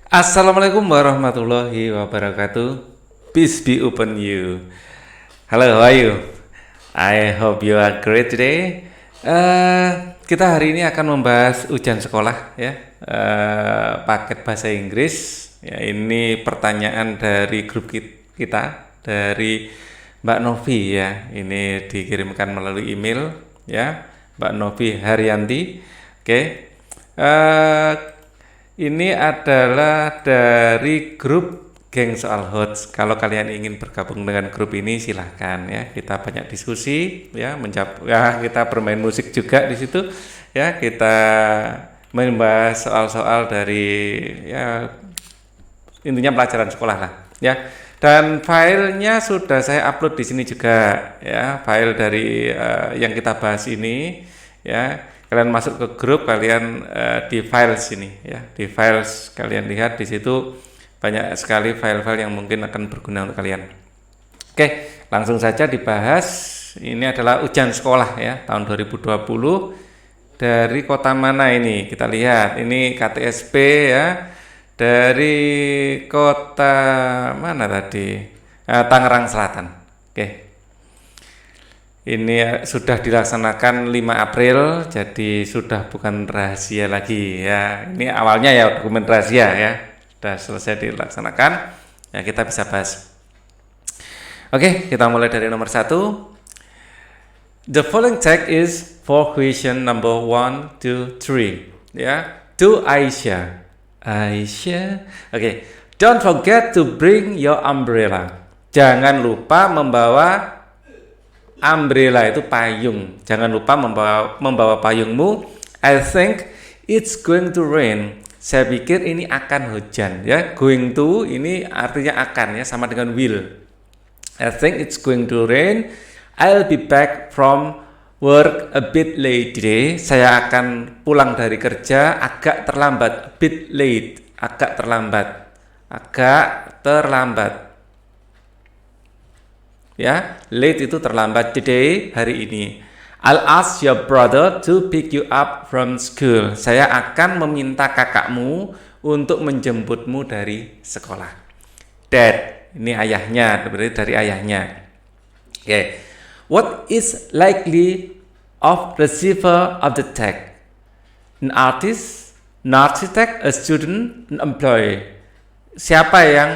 Assalamualaikum warahmatullahi wabarakatuh. Peace be upon you. Hello, how are you? I hope you are great today. Kita hari ini akan membahas ujian sekolah ya, paket bahasa Inggris. Ya, ini pertanyaan dari grup kita dari Mbak Novi ya. Ini dikirimkan melalui email ya, Mbak Novi Haryanti. Oke. Ini adalah dari grup Geng Soal Hots. Kalau kalian ingin bergabung dengan grup ini silahkan ya. Kita banyak diskusi ya, kita bermain musik juga di situ ya. Kita membahas soal-soal dari ya intinya pelajaran sekolah lah ya. Dan filenya sudah saya upload di sini juga ya. File dari yang kita bahas ini ya. Kalian masuk ke grup, kalian di files ini ya, di files kalian lihat di situ banyak sekali file-file yang mungkin akan berguna untuk kalian. Oke, langsung saja dibahas. Ini adalah ujian sekolah ya tahun 2020 dari kota mana ini? Kita lihat ini KTSP ya, dari kota mana tadi? Tangerang Selatan. Oke. Ini sudah dilaksanakan 5 April, jadi sudah bukan rahasia lagi ya. Ini awalnya ya dokumen rahasia ya, sudah selesai dilaksanakan. Ya kita bisa bahas. Oke, kita mulai dari nomor 1. The following text is for question number 1, 2, 3. Ya, to Aisyah. Aisyah. Oke, don't forget to bring your umbrella. Jangan lupa membawa umbrella, itu payung. Jangan lupa membawa payungmu. I think it's going to rain. Saya pikir ini akan hujan ya. Going to ini artinya akan ya, sama dengan will. I think it's going to rain. I'll be back from work a bit late today. Saya akan pulang dari kerja agak terlambat. A bit late, agak terlambat. Agak terlambat. Ya, late itu terlambat. Today, hari ini. I'll ask your brother to pick you up from school. Saya akan meminta kakakmu untuk menjemputmu dari sekolah. Dad, ini ayahnya, berarti dari ayahnya. Okay. What is likely of receiver of the text? An artist, an architect, a student, an employee. Siapa yang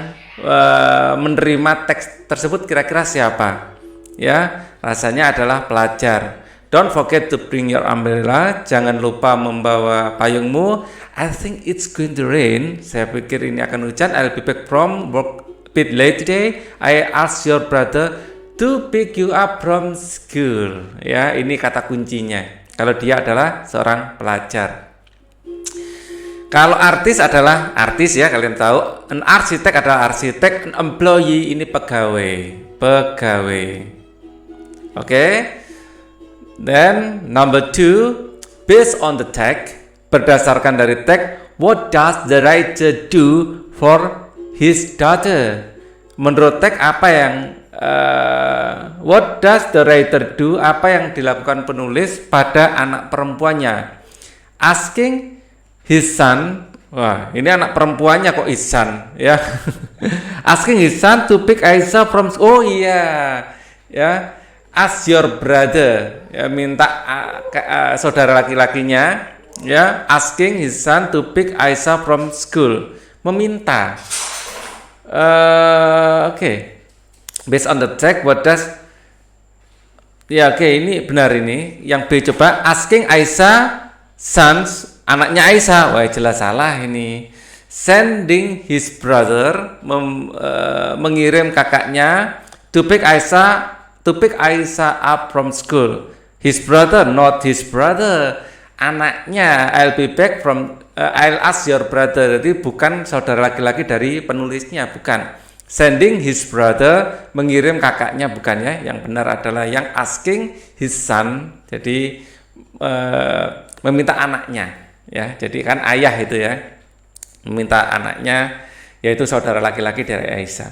menerima teks tersebut kira-kira siapa? Ya, rasanya adalah pelajar. Don't forget to bring your umbrella. Jangan lupa membawa payungmu. I think it's going to rain. Saya pikir ini akan hujan. I'll be back from work a bit late today. I ask your brother to pick you up from school. Ya, ini kata kuncinya. Kalau dia adalah seorang pelajar. Kalau artis adalah artis ya, kalian tahu. An architect adalah arsitek, an employee ini pegawai. Oke. Then number 2, based on the text, berdasarkan dari teks, what does the writer do for his daughter? Menurut teks apa yang what does the writer do? Apa yang dilakukan penulis pada anak perempuannya? Asking his son, wah ini anak perempuannya kok his son ya. Asking his son to pick Aisyah from, oh iya ya, ask your brother ya, minta saudara laki-lakinya ya, asking his son to pick Aisyah from school, meminta. Oke. Based on the text, what does ya, oke, ini benar ini. Yang B coba, asking Aisyah sons, anaknya Aisyah. Wah, jelas salah ini. Sending his brother, mengirim kakaknya to pick Aisyah up from school. His brother, not his brother. Anaknya, I'll be back from I'll ask your brother. Jadi bukan saudara laki-laki dari penulisnya, bukan. Sending his brother, mengirim kakaknya, bukan ya. Yang benar adalah yang asking his son. Jadi meminta anaknya ya, jadi kan ayah itu ya, meminta anaknya, yaitu saudara laki-laki dari Aisyah.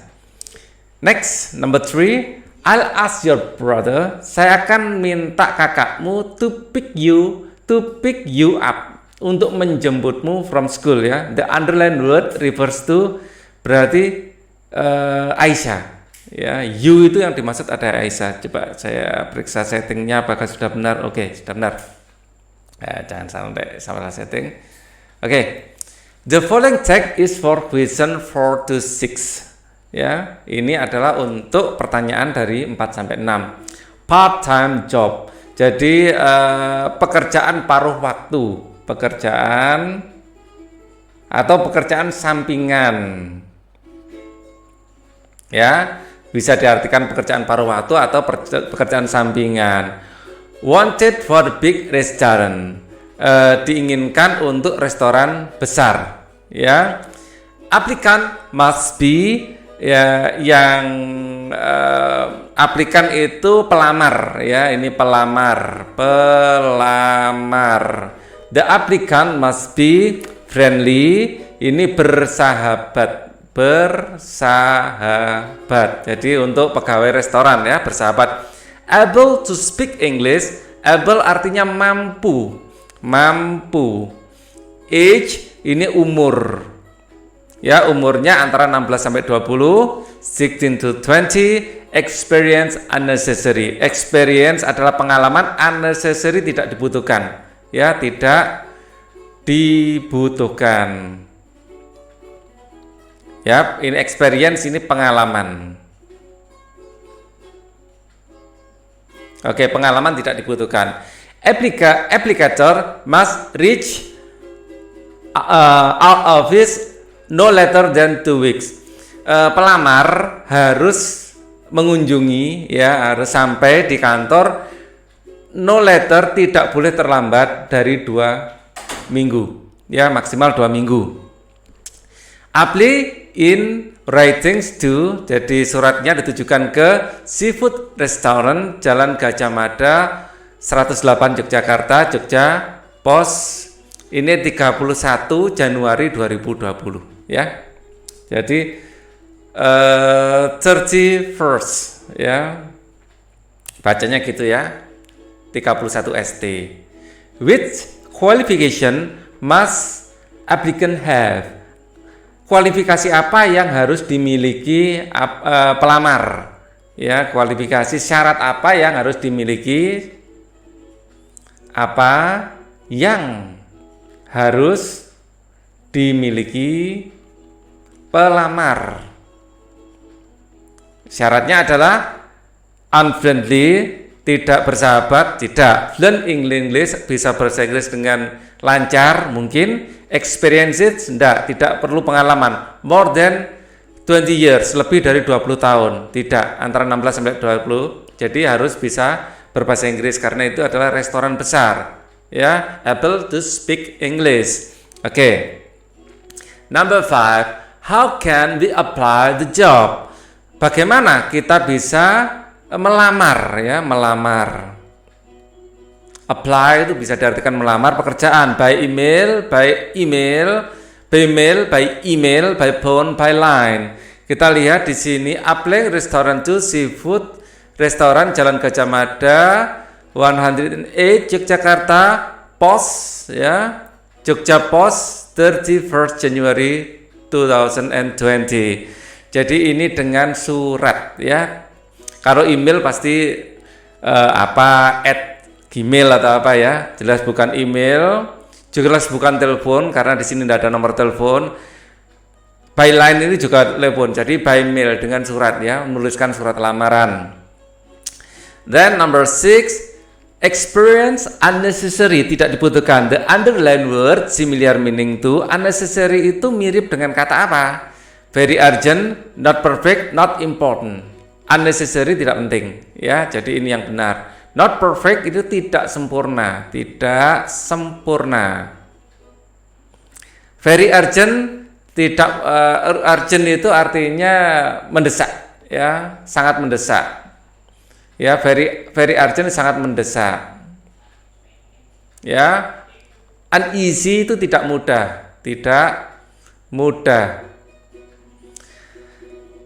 Next, number 3, I'll ask your brother, saya akan minta kakakmu to pick you up. untuk menjemputmu from school ya. The underlined word refers to berarti Aisyah. Ya, you itu yang dimaksud ada Aisyah. Coba saya periksa settingnya apakah sudah benar. Oke, sudah benar. Jangan sampai salah setting. Oke. The following text is for question 4 to 6. Ya, ini adalah untuk pertanyaan dari 4 sampai 6. Part-time job. Jadi pekerjaan paruh waktu, pekerjaan atau pekerjaan sampingan. Ya, bisa diartikan pekerjaan paruh waktu atau pekerjaan sampingan. Wanted for the big restaurant, diinginkan untuk restoran besar. Ya, aplikan must be ya, yang aplikan itu pelamar ya, ini pelamar. The applicant must be friendly, ini bersahabat. Jadi untuk pegawai restoran ya, bersahabat. Able to speak English, able artinya mampu. Age ini umur. Ya, umurnya antara 16 sampai 20, 16 to 20, experience unnecessary. Experience adalah pengalaman, unnecessary tidak dibutuhkan. Ya, tidak dibutuhkan. Ya, ini experience, ini pengalaman. Oke, pengalaman tidak dibutuhkan. Applicator must reach out of his no later than 2 weeks. Pelamar harus mengunjungi ya, harus sampai di kantor no later, tidak boleh terlambat dari 2 minggu. Ya, maksimal 2 minggu. Apply in writings to, jadi suratnya ditujukan ke Seafood Restaurant, Jalan Gajah Mada 108 Yogyakarta, Jogja, Pos. Ini 31 Januari 2020 ya. Jadi 31st ya. Bacanya gitu ya. 31 ST. Which qualification must applicant have? Kualifikasi apa yang harus dimiliki pelamar? Ya, kualifikasi syarat apa yang harus dimiliki? Apa yang harus dimiliki pelamar? Syaratnya adalah unfriendly, tidak bersahabat, tidak. Fluent English, bisa berbahasa Inggris dengan lancar, mungkin. Experiences, tidak perlu pengalaman. More than 20 years, lebih dari 20 tahun, tidak. Antara 16 sampai 20, jadi harus bisa berbahasa Inggris karena itu adalah restoran besar. Ya, able to speak English. Oke. Number 5, how can we apply the job? Bagaimana kita bisa melamar ya, melamar. Apply itu bisa diartikan melamar pekerjaan by email, by phone, by line. Kita lihat di sini apply restoran to Seafood Restoran Jalan Gajah Mada 108 Yogyakarta, Pos ya, Jogja Pos 31st January 2020. Jadi ini dengan surat ya. Kalau email pasti Gmail atau apa ya, jelas bukan email, jelas bukan telepon karena di sini tidak ada nomor telepon. By line ini juga telepon, jadi by mail dengan surat ya, menuliskan surat lamaran. Then number 6, experience unnecessary, tidak dibutuhkan. The underlined word similar meaning to, unnecessary itu mirip dengan kata apa? Very urgent, not perfect, not important. Unnecessary tidak penting ya, jadi ini yang benar. Not perfect itu tidak sempurna, tidak sempurna. Very urgent, tidak urgent itu artinya mendesak, ya, sangat mendesak. Ya, very urgent sangat mendesak. Ya, uneasy itu tidak mudah, tidak mudah.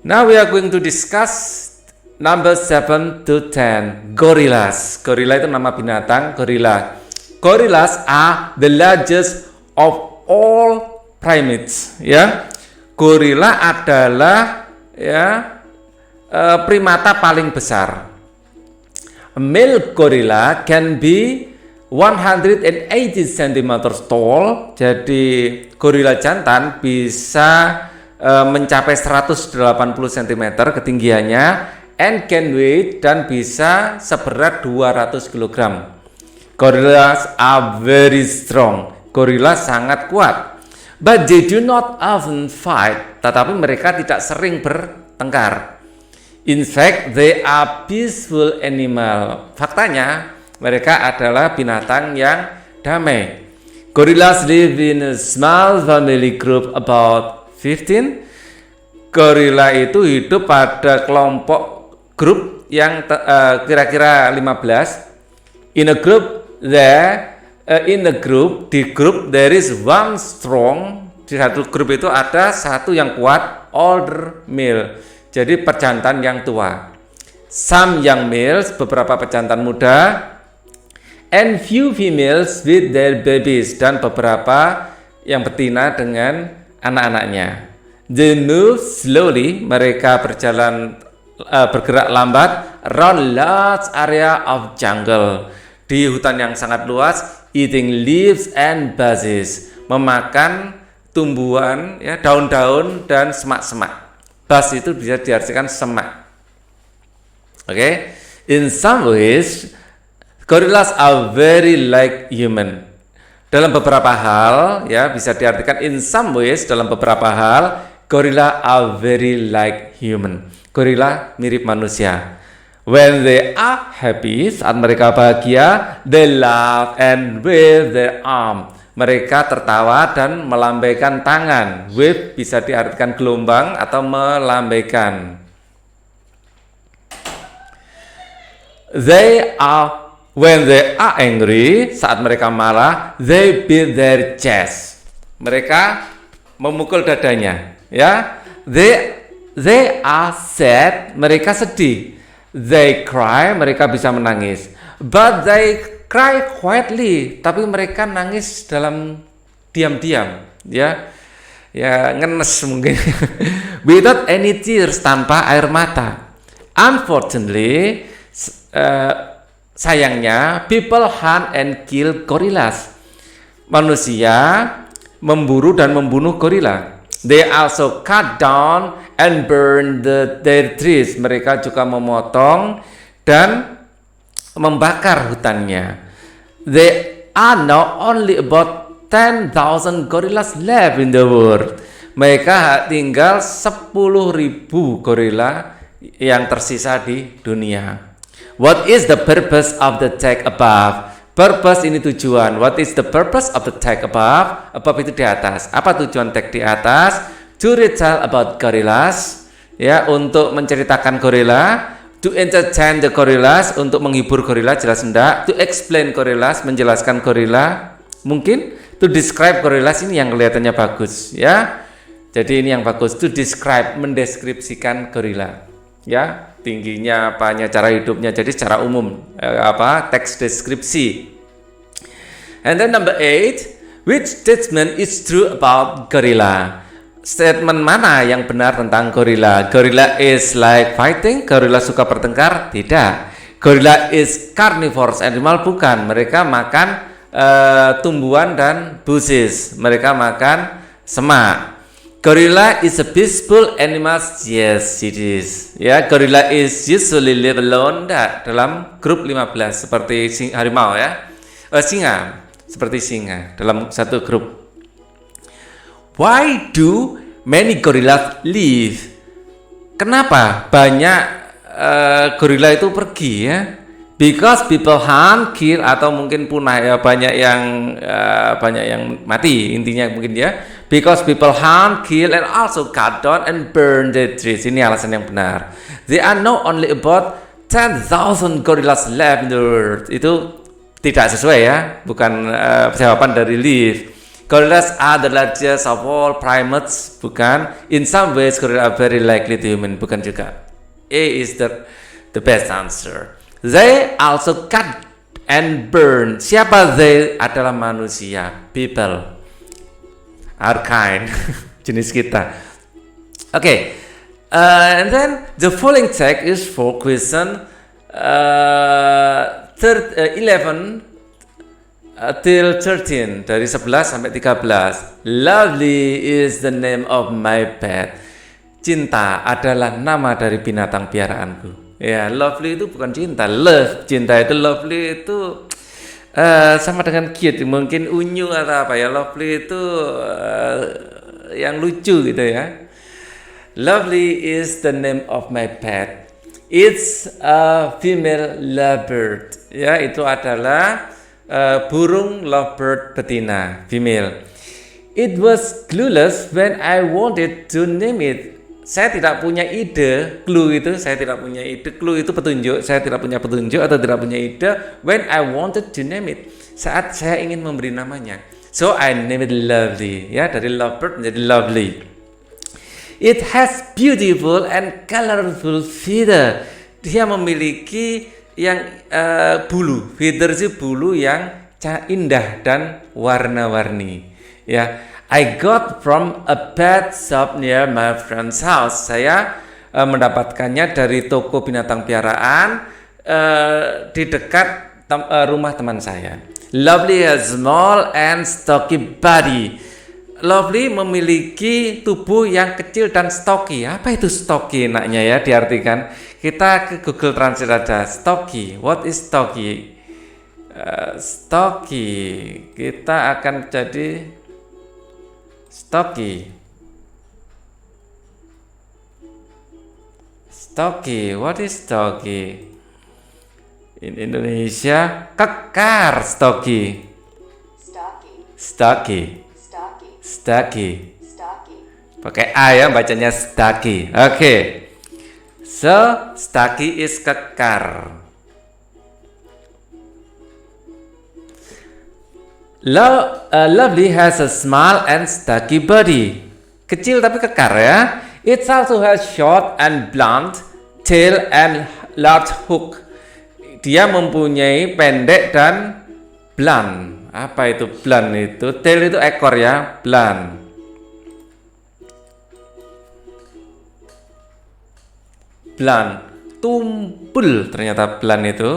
Now we are going to discuss number 7 to 10, gorillas. Gorilla itu nama binatang, gorilla. Gorillas are the largest of all primates, ya. Gorila adalah ya primata paling besar. A male gorilla can be 180 cm tall. Jadi gorila jantan bisa mencapai 180 cm ketinggiannya, and can weigh, dan bisa seberat 200 kg. Gorillas are very strong. Gorila sangat kuat. But they do not often fight. Tetapi mereka tidak sering bertengkar. In fact, they are peaceful animal. Faktanya, mereka adalah binatang yang damai. Gorillas live in a small family group about 15. Gorila itu hidup pada kelompok grup yang kira-kira 15. Di grup there is one strong. Di satu grup itu ada satu yang kuat, older male. Jadi pejantan yang tua. Some young males, beberapa pejantan muda, and few females with their babies, dan beberapa yang betina dengan anak-anaknya. They move slowly, mereka bergerak lambat around large area of jungle, di hutan yang sangat luas, eating leaves and bushes, memakan tumbuhan, ya, daun-daun dan semak-semak. Bus itu bisa diartikan semak. Okay? In some ways, gorillas are very like human. Dalam beberapa hal, ya, bisa diartikan in some ways, dalam beberapa hal, gorilla are very like human. Gorilla mirip manusia. When they are happy, saat mereka bahagia, they laugh and wave their arm. Mereka tertawa dan melambaikan tangan. Wave bisa diartikan gelombang atau melambaikan. When they are angry, saat mereka marah, they beat their chest. Mereka memukul dadanya, ya. They are sad, mereka sedih. They cry, mereka bisa menangis. But they cry quietly, tapi mereka nangis dalam diam-diam, ya. Ya, ngenes mungkin. Without any tears, tanpa air mata. Unfortunately, sayangnya, people hunt and kill gorillas. Manusia memburu dan membunuh gorila. They also cut down and burn their trees. Mereka juga memotong dan membakar hutannya. There are now only about 10,000 gorillas left in the world. Mereka tinggal 10.000 gorila yang tersisa di dunia. What is the purpose of the text above? Purpose ini tujuan. What is the purpose of the text above? Above itu di atas. Apa tujuan teks di atas? To retell about gorillas, ya, untuk menceritakan gorila. To entertain the gorillas, untuk menghibur gorila, jelas enggak. To explain gorillas, menjelaskan gorila. Mungkin to describe gorillas, ini yang kelihatannya bagus, ya. Jadi ini yang bagus. To describe, mendeskripsikan gorila, ya. Tingginya, apanya, cara hidupnya. Jadi secara umum, teks deskripsi. And then number 8, which statement is true about gorilla? Statement mana yang benar tentang gorilla? Gorilla is like fighting. Gorilla suka bertengkar? Tidak. Gorilla is carnivorous animal? Bukan. Mereka makan tumbuhan dan bushes. Mereka makan semak. Gorilla is a peaceful animal. Yes, it is. Ya, gorilla is usually live alone. Dalam grup 15 seperti harimau, ya. Singa, seperti singa dalam satu grup. Why do many gorillas live? Kenapa banyak gorila itu pergi, ya? Because people hunt, kill, atau mungkin punah, ya, banyak yang mati intinya mungkin, ya. Because people hunt, kill, and also cut down and burn the trees. Ini alasan yang benar. There are now only about 10,000 gorillas left in the world. Itu tidak sesuai, ya, bukan jawaban dari live. Gorillas are the largest of all primates. Bukan. In some ways, gorillas are very likely to human. Bukan juga. A is the best answer. They also cut and burn. Siapa they? Adalah manusia, people. our kind, jenis kita. Okay, and then the following text is for question 11 till 13, dari 11 sampai 13. Lovely is the name of my pet. Cinta adalah nama dari binatang piaraanku. Ya, lovely itu bukan cinta, love, cinta itu, lovely itu sama dengan cute, mungkin unyu atau apa ya. Lovely itu yang lucu gitu ya. Lovely is the name of my pet. It's a female lovebird. Ya, itu adalah burung lovebird betina, female. It was clueless when I wanted to name it. Saya tidak punya ide, clue itu saya tidak punya ide, clue itu petunjuk, saya tidak punya petunjuk atau tidak punya ide when I wanted to name it. Saat saya ingin memberi namanya. So I named it Lovely. Ya, dari lovebird menjadi lovely. It has beautiful and colorful feather. Dia memiliki yang bulu. Feather itu bulu yang indah dan warna-warni. Ya, I got from a pet shop near my friend's house. Saya mendapatkannya dari toko binatang piaraan di dekat rumah teman saya. Lovely has small and stocky body. Lovely memiliki tubuh yang kecil dan stocky. Apa itu stocky enaknya ya diartikan? Kita ke Google Translate aja. Stocky. What is stocky? Stocky. Kita akan jadi stocky. Stocky. What is stocky? In Indonesia, kekar stocky. Stocky. Stocky. Pakai A ya, bacanya stocky. Oke. So, stocky is kekar. Lovely has a small and stocky body. Kecil tapi kekar ya. It also has short and blunt tail and large hook. Dia mempunyai pendek dan blunt. Apa itu blunt itu? Tail itu ekor ya, blunt. Blunt, tumpul ternyata blunt itu,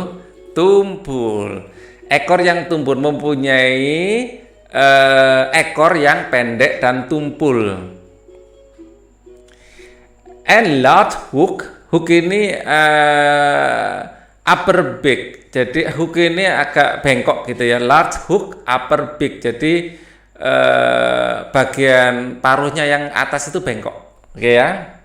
tumpul. Ekor yang tumpul, mempunyai ekor yang pendek dan tumpul. And large hook, hook ini upper beak. Jadi hook ini agak bengkok gitu ya. Large hook, upper beak. Jadi bagian paruhnya yang atas itu bengkok. Oke ya.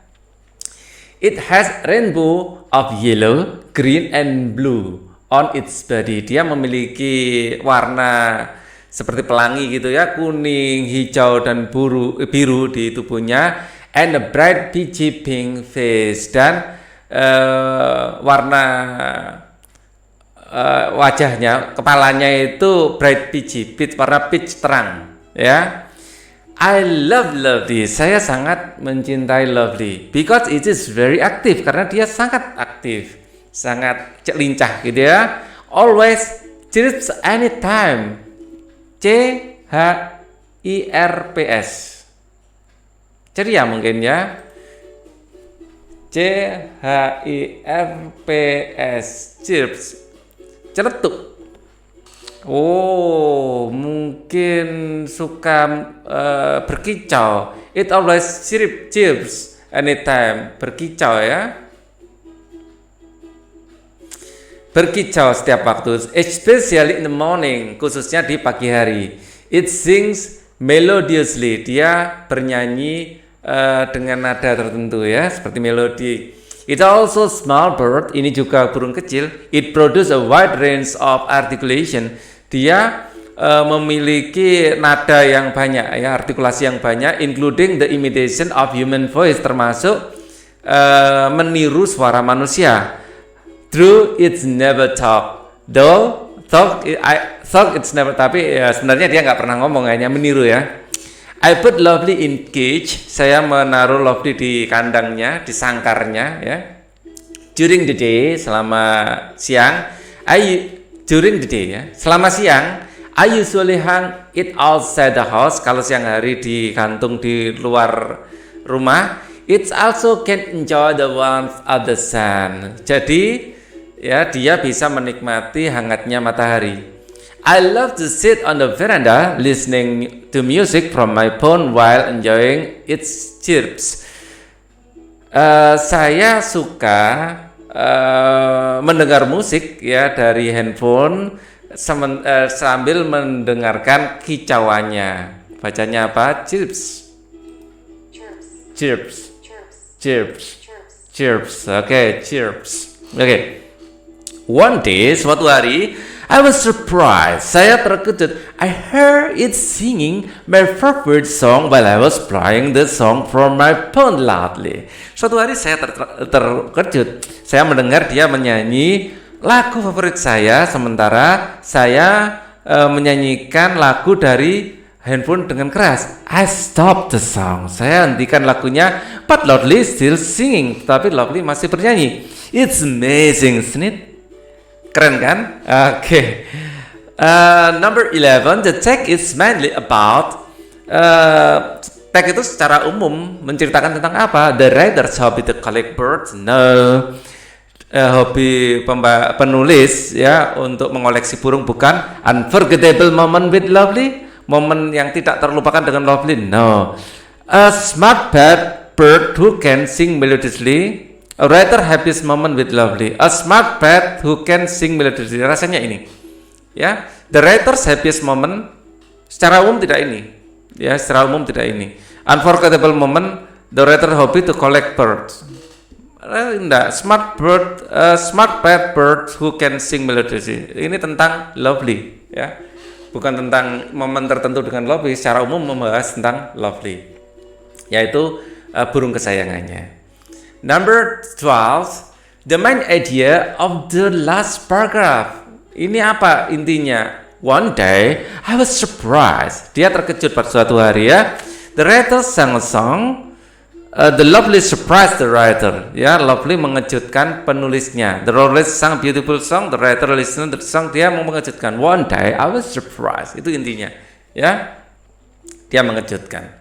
It has rainbow of yellow, green and blue on its body. Dia memiliki warna seperti pelangi gitu ya, kuning, hijau dan biru di tubuhnya. And a bright peachy pink face, dan warna wajahnya, kepalanya itu bright peachy, warna peach terang ya. I love Lovely. Saya sangat mencintai Lovely because it is very active, karena dia sangat aktif, sangat lincah gitu ya. Always chirps anytime. CHIRPS. Ceria mungkin ya. CHIRPS. Chirps. Celetuk. Oh, mungkin suka berkicau. It always chirps anytime. Berkicau ya. Berkicau setiap waktu, especially in the morning, khususnya di pagi hari. It sings melodiously. Dia bernyanyi dengan nada tertentu ya, seperti melodi. It also small bird. Ini juga burung kecil. It produce a wide range of articulation. Dia memiliki nada yang banyak ya, artikulasi yang banyak, including the imitation of human voice, termasuk meniru suara manusia. True, it's never talk. Though I thought it's never, tapi ya, sebenarnya dia nggak pernah ngomong, hanya meniru ya. I put Lovely in cage. Saya menaruh Lovely di kandangnya, di sangkarnya ya. During the day, selama siang. During the day ya. Selama siang, I usually hang it outside the house. Kalau siang hari digantung di luar rumah. It also can enjoy the warmth of the sun. Jadi ya dia bisa menikmati hangatnya matahari. I love to sit on the veranda listening to music from my phone while enjoying its chirps. Saya suka mendengar musik ya dari handphone sambil mendengarkan kicauannya. Bacanya apa? Chirps. Chirps. Chirps. Chirps. Oke, chirps. Oke. One day, suatu hari, I was surprised. Saya terkejut. I heard it singing my favorite song while I was playing the song from my phone loudly. Suatu hari saya terkejut. Saya mendengar dia menyanyi lagu favorit saya, sementara saya menyanyikan lagu dari handphone dengan keras. I stopped the song. Saya hentikan lagunya, but Lovely still singing. Tapi Lovely masih bernyanyi. It's amazing, isn't it? Keren kan? Oke. Number 11, the text is mainly about teks itu secara umum menceritakan tentang apa? The writer's hobby to collect birds. No. Hobi penulis ya untuk mengoleksi burung, bukan. Unforgettable moment with Lovely, momen yang tidak terlupakan dengan Lovely. No. A smart bird who can sing melodiously. A writer happiest moment with Lovely. A smart bird who can sing melodiously. Rasanya ini. Ya, the writer's happiest moment secara umum tidak ini. Ya, secara umum tidak ini. Unforgettable moment, the writer hobby to collect birds. Enggak, smart bird who can sing melodiously. Ini tentang Lovely, ya. Bukan tentang momen tertentu dengan Lovely, secara umum membahas tentang Lovely. Yaitu burung kesayangannya. Number 12, the main idea of the last paragraph. Ini apa intinya? One day, I was surprised. Dia terkejut pada suatu hari ya. The writer sang a song. The Lovely surprised the writer. Ya, Lovely mengejutkan penulisnya. The writer sang beautiful song. The writer listened to the song. Dia mau mengejutkan. One day, I was surprised. Itu intinya. Ya, dia mengejutkan.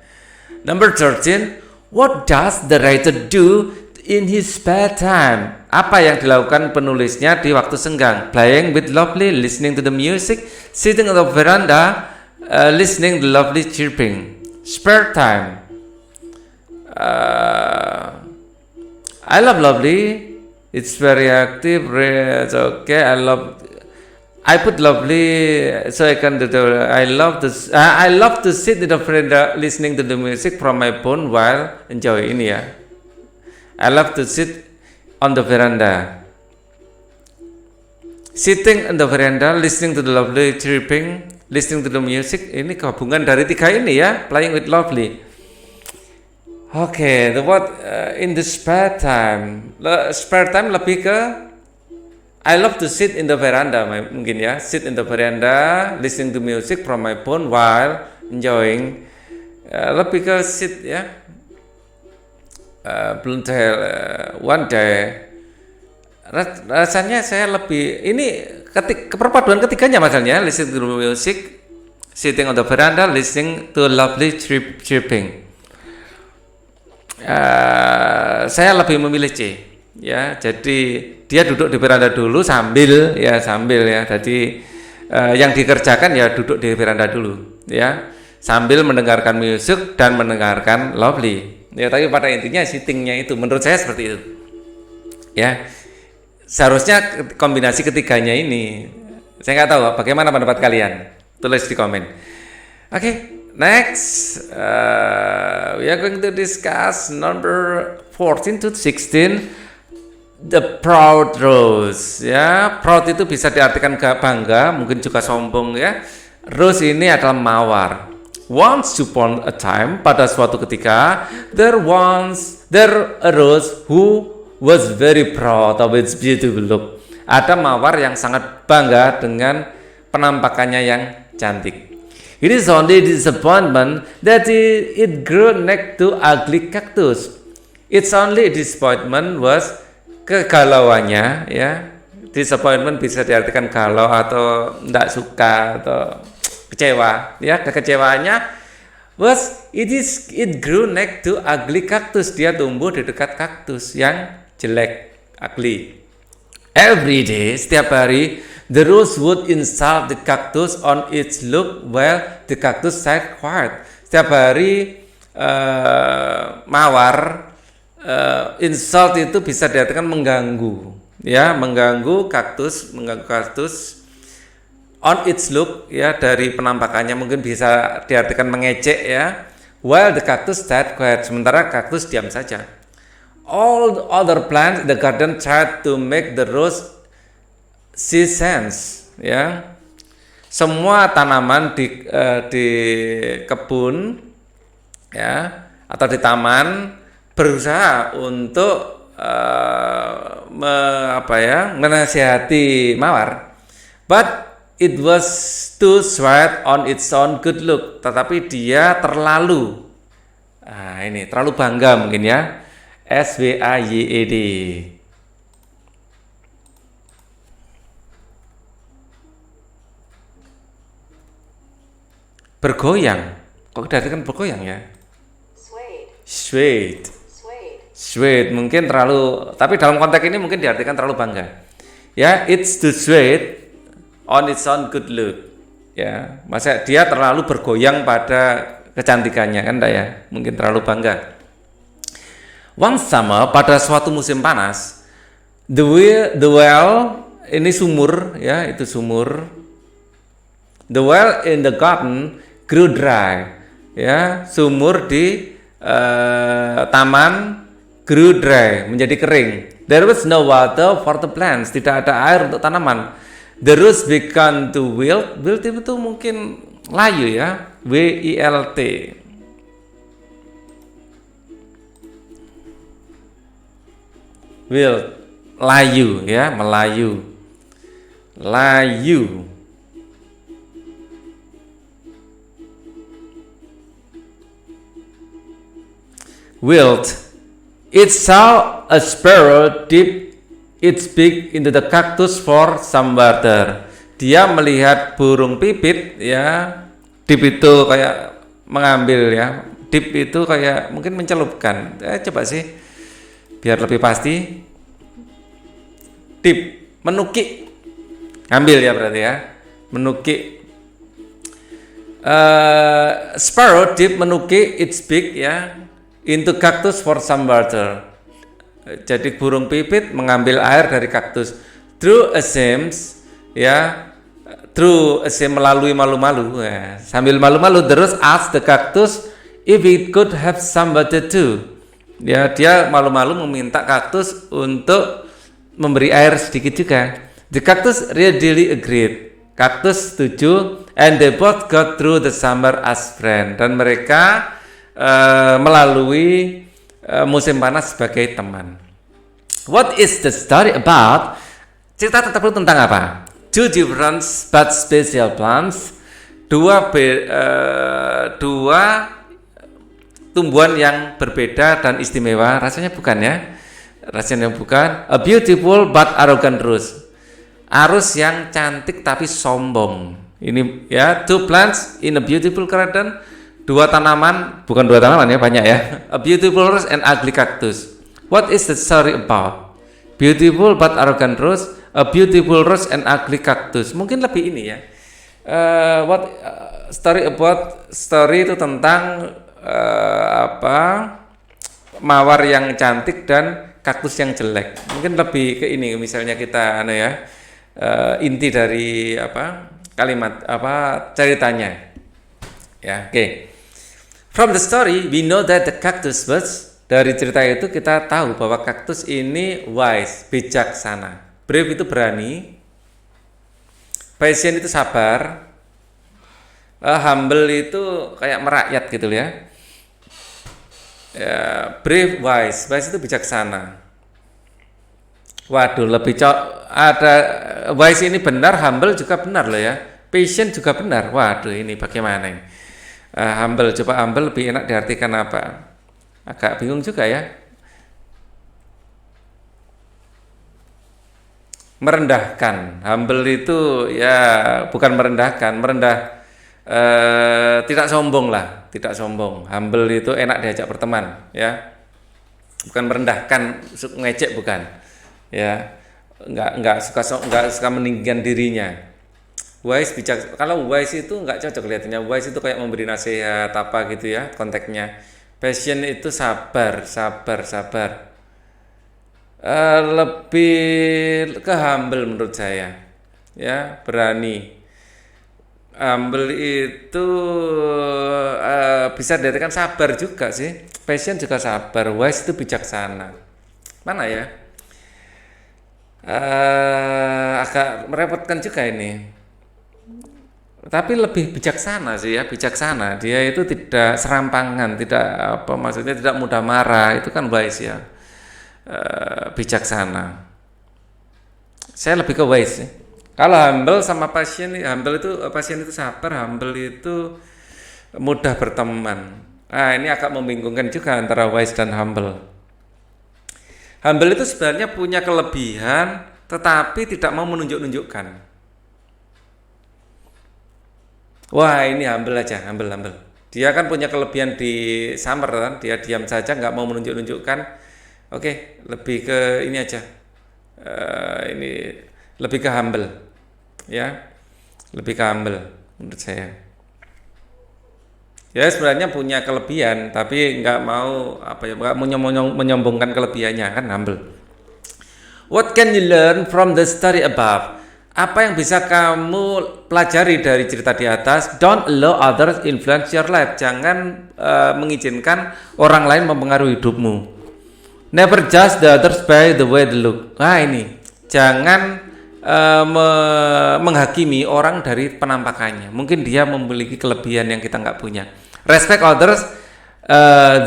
Number 13, what does the writer do in his spare time? Apa yang dilakukan penulisnya di waktu senggang? Playing with Lovely, listening to the music, sitting on the veranda, listening to Lovely chirping. Spare time. I love Lovely. It's very active. It's okay. I put Lovely so I can do the. I love to sit in the veranda listening to the music from my phone while enjoy ini ya. I love to sit on the veranda. Sitting on the veranda, listening to the Lovely chirping, listening to the music. Ini gabungan dari tiga ini ya. Playing with Lovely. Okay, the what in the spare time. Spare time lebih ke I love to sit in the veranda mungkin ya. Sit in the veranda, listening to music from my phone while enjoying. Lebih ke sit ya. Belum one day. Rasanya saya lebih ini perpaduan ketiganya masalahnya, listening to music, sitting on the veranda, listening to Lovely chirping. Saya lebih memilih C ya. Jadi dia duduk di veranda dulu sambil ya. Jadi yang dikerjakan ya duduk di veranda dulu ya, sambil mendengarkan musik dan mendengarkan Lovely. Ya, tapi pada intinya sittingnya itu menurut saya seperti itu. Ya. Seharusnya kombinasi ketiganya ini. Saya nggak tahu bagaimana pendapat kalian. Tulis di komen. Oke, next we are going to discuss number 14 to 16, the proud rose. Ya, proud itu bisa diartikan bangga, mungkin juga sombong ya. Rose ini adalah mawar. Once upon a time, pada suatu ketika, there a rose who was very proud of its beautiful look. Ada mawar yang sangat bangga dengan penampakannya yang cantik. It is only disappointment that it grew next to ugly cactus. It's only disappointment was kegalauannya ya. Disappointment bisa diartikan galau atau tidak suka atau kecewa, ya kekecewaannya it grew next to ugly cactus. Dia tumbuh di dekat kaktus yang jelek, ugly. Every day, setiap hari, the rose would insult the cactus on its look while the cactus sat quiet. Setiap hari mawar, insult itu bisa diartikan mengganggu, ya, mengganggu kaktus on its look, ya, dari penampakannya mungkin bisa diartikan mengejek, ya, while the cactus sat quiet, sementara kaktus diam saja. All the other plants in the garden tried to make the rose see sense, ya. Semua tanaman di kebun, ya, atau di taman berusaha untuk menasihati mawar, but it was too sweet on its own good look. Tetapi dia terlalu bangga mungkin, ya, SWAYED, bergoyang. Kok diartikan bergoyang, ya? Swayed mungkin terlalu, tapi dalam konteks ini mungkin diartikan terlalu bangga, ya. It's too sweet on its own good look, ya. Masa dia terlalu bergoyang pada kecantikannya, kan, ya? Mungkin terlalu bangga. One summer, pada suatu musim panas, the well, ini sumur, ya, itu sumur. The well in the garden grew dry, ya, sumur di taman grew dry, menjadi kering. There was no water for the plants, tidak ada air untuk tanaman. The roots began to wilt itu mungkin layu, ya, WILT. Wilt, layu, ya, melayu, layu. Wilt. It saw a sparrow dip its beak into the cactus for some water. Dia melihat burung pipit, ya. Dip itu kayak mengambil, ya. Dip itu kayak mungkin mencelupkan. Coba sih biar lebih pasti. Dip, menukik. Ambil, ya, berarti, ya. Menukik. Sparrow dip, menukik its beak, ya, into cactus for some water. Jadi burung pipit mengambil air dari kaktus. Through a seams, ya, through a seam, melalui malu-malu, ya. Sambil malu-malu, the rose asked the cactus if it could have some water too. Ya, dia malu-malu meminta kaktus untuk memberi air sedikit juga. The cactus readily agreed. Kaktus setuju, and they both got through the summer as friends. Dan mereka melalui musim panas sebagai teman. What is the story about? Cerita tersebut tentang apa? Two different but special plants. Dua tumbuhan yang berbeda dan istimewa. Rasanya bukan, ya? Rasanya bukan. A beautiful but arrogant rose. Arus yang cantik tapi sombong. Ini, ya, two plants in a beautiful garden. Dua tanaman, bukan dua tanaman, ya, banyak, ya. A beautiful rose and ugly cactus. What is the story about? Beautiful but arrogant rose, a beautiful rose and ugly cactus. Mungkin lebih ini, ya. Story about, story itu tentang mawar yang cantik dan kaktus yang jelek. Mungkin lebih ke ini, misalnya kita inti dari kalimat ceritanya. Ya, oke. From the story, we know that the cactus was, dari cerita itu kita tahu bahwa kaktus ini wise, bijaksana. Brave itu berani, patient itu sabar, humble itu kayak merakyat gitu, ya. Brave, wise itu bijaksana. Waduh, lebih ada wise ini benar, humble juga benar loh, ya. Patient juga benar. Waduh, ini bagaimana ini? Humble, coba humble lebih enak diartikan apa? Agak bingung juga, ya. Merendahkan. Humble itu, ya, bukan merendahkan, tidak sombong lah, tidak sombong. Humble itu enak diajak berteman, ya. Bukan merendahkan, ngecek bukan, ya. Nggak suka meninggikan dirinya. Wise bijak. Kalau wise itu nggak cocok kelihatannya. Wise itu kayak memberi nasihat apa gitu ya konteksnya. Passion itu sabar. Lebih ke humble menurut saya, ya, berani. Humble itu bisa dikatakan sabar juga sih. Passion juga sabar. Wise itu bijaksana. Mana ya? Agak merepotkan juga ini. Tapi lebih bijaksana sih ya, bijaksana. Dia itu tidak serampangan, tidak apa maksudnya tidak mudah marah. Itu kan wise ya. Bijaksana. Saya lebih ke wise sih. Kalau humble sama passion, humble itu passion itu sabar, humble itu mudah berteman. Nah, ini agak membingungkan juga antara wise dan humble. Humble itu sebenarnya punya kelebihan, tetapi tidak mau menunjuk-nunjukkan. Wah, ini humble aja, humble. Dia kan punya kelebihan di summer kan, dia diam saja, nggak mau menunjuk-nunjukkan. Oke, lebih ke ini aja. Ini lebih ke humble, ya, lebih ke humble menurut saya. Ya sebenarnya punya kelebihan, tapi nggak mau apa ya, nggak menyombongkan kelebihannya kan humble. What can you learn from the story above? Apa yang bisa kamu pelajari dari cerita di atas? Don't allow others influence your life. Jangan mengizinkan orang lain mempengaruhi hidupmu. Never judge the others by the way they look. Nah ini, jangan menghakimi orang dari penampakannya. Mungkin dia memiliki kelebihan yang kita nggak punya. Respect others,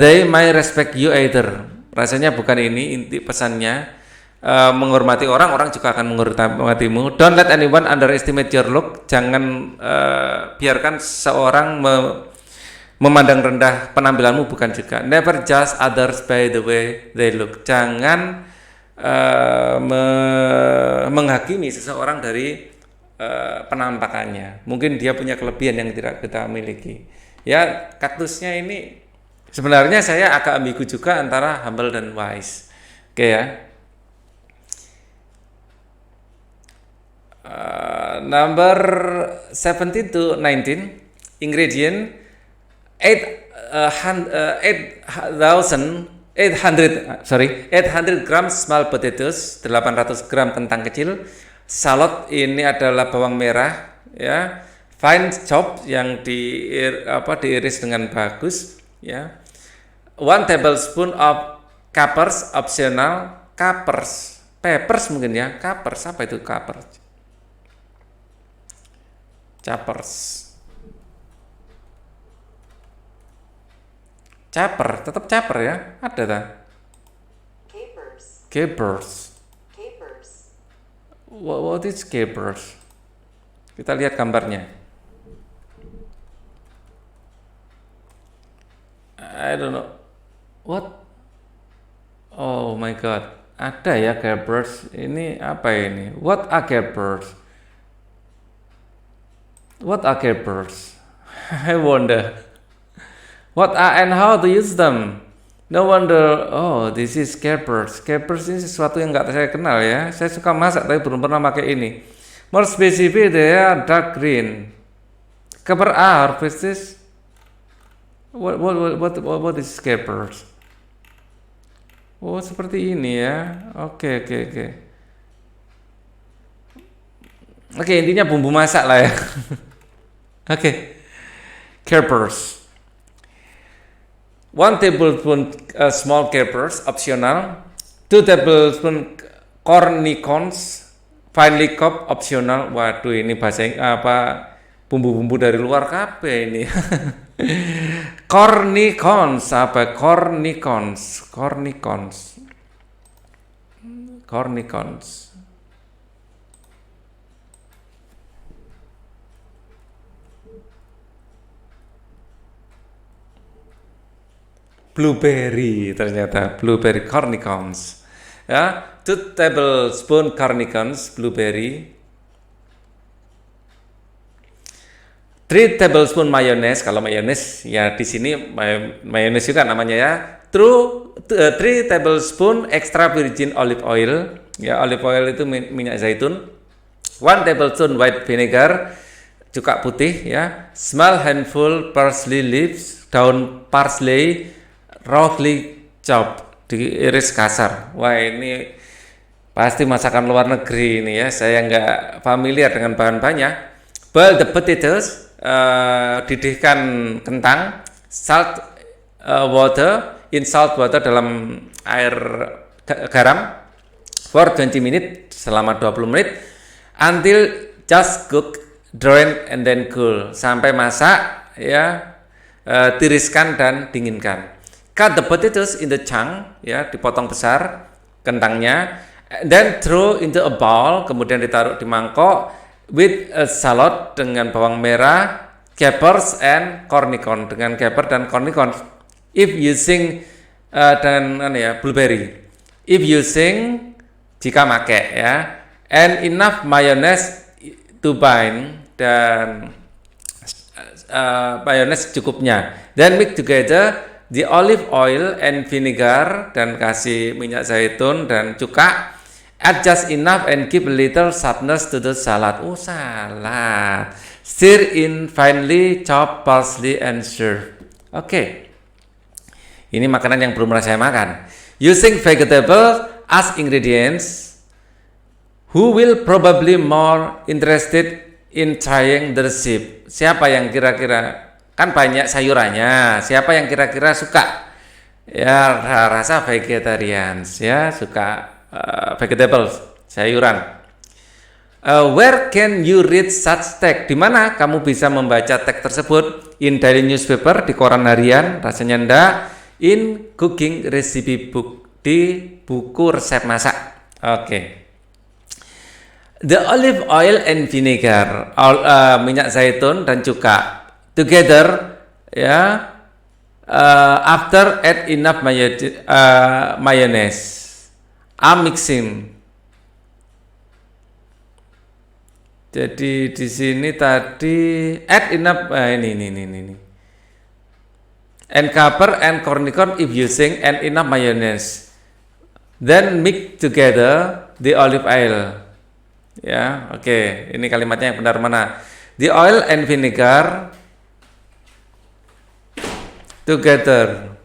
they may respect you either. Rasanya bukan ini inti pesannya. Menghormati orang juga akan menghormatimu. Don't let anyone underestimate your look. Jangan biarkan seorang memandang rendah penampilanmu, bukan juga. Never judge others by the way they look. Jangan menghakimi seseorang dari penampakannya. Mungkin dia punya kelebihan yang tidak kita miliki. Ya, kaktusnya ini sebenarnya saya agak ambigu juga antara humble dan wise. Oke ya. Number 17 to 19 ingredient 800 gram small potatoes, 800 gram kentang kecil. Shallot ini adalah bawang merah, ya, fine chop yang diiris dengan bagus, ya. 1 tablespoon of capers optional. Peppers mungkin ya. Capers, apa itu capers? Tetap caper ya, ada tak? Capers. What is capers? Kita lihat gambarnya. I don't know. What? Oh my god, ada ya capers. Ini apa ini? What are capers? I wonder. What are and how to use them? No wonder. Oh, this is capers. Capers ini sesuatu yang nggak saya kenal ya. Saya suka masak tapi belum pernah pakai ini. More specific, they are dark green. Caper are harvested. What is capers? Oh, seperti ini ya. Oke. Oke, intinya bumbu masak lah ya. Oke. Capers. 1 tablespoon small capers optional. 2 tablespoon cornichons finely chopped optional. Waduh, ini bahasa bumbu-bumbu dari luar kabeh ini. Cornichons apa? Cornichons. Blueberry, ternyata blueberry cornichons. Ya, 2 tablespoon cornichons blueberry. 3 tablespoon mayonnaise. Kalau mayonnaise ya di sini mayonnaise juga namanya ya. 3 tablespoon extra virgin olive oil. Ya, olive oil itu minyak zaitun. 1 tablespoon white vinegar, cuka putih ya. Small handful parsley leaves, daun parsley roughly chopped, diiris kasar. Wah, ini pasti masakan luar negeri ini ya. Saya nggak familiar dengan bahan-bahannya. Boil the potatoes, didihkan kentang, salt water, in salt water dalam air garam, for 20 minutes, selama 20 menit, until just cook, drain and then cool, sampai masak ya, tiriskan dan dinginkan. Cut the potatoes in the chunk, ya, dipotong besar kentangnya, then throw into a bowl, kemudian ditaruh di mangkok, with a salad, dengan bawang merah, capers and cornichon, dengan caper dan cornichon. If using dan blueberry. If using, jika make ya, and enough mayonnaise to bind, dan mayonnaise cukupnya. Then mix together the olive oil and vinegar, dan kasih minyak zaitun dan cuka. Add just enough and give a little sharpness to the salad. Salad. Stir in finely chopped parsley and serve. Oke. Ini makanan yang belum pernah saya makan. Using vegetable as ingredients, who will probably more interested in trying the recipe? Siapa yang kira-kira, kan banyak sayurannya, siapa yang kira-kira suka ya rasa vegetarians ya, suka vegetables, sayuran. Where can you read such text? Di mana kamu bisa membaca teks tersebut? In daily newspaper, di koran harian, rasanya ndak. In cooking recipe book, di buku resep masak. Oke. The olive oil and vinegar, minyak zaitun dan cuka, together ya, after add enough mayonnaise. I'm mixing. Jadi di sini tadi add enough ini. And cover and cornichon if using, and enough mayonnaise. Then mix together the olive oil. Ya, oke. Ini kalimatnya yang benar mana? The oil and vinegar together.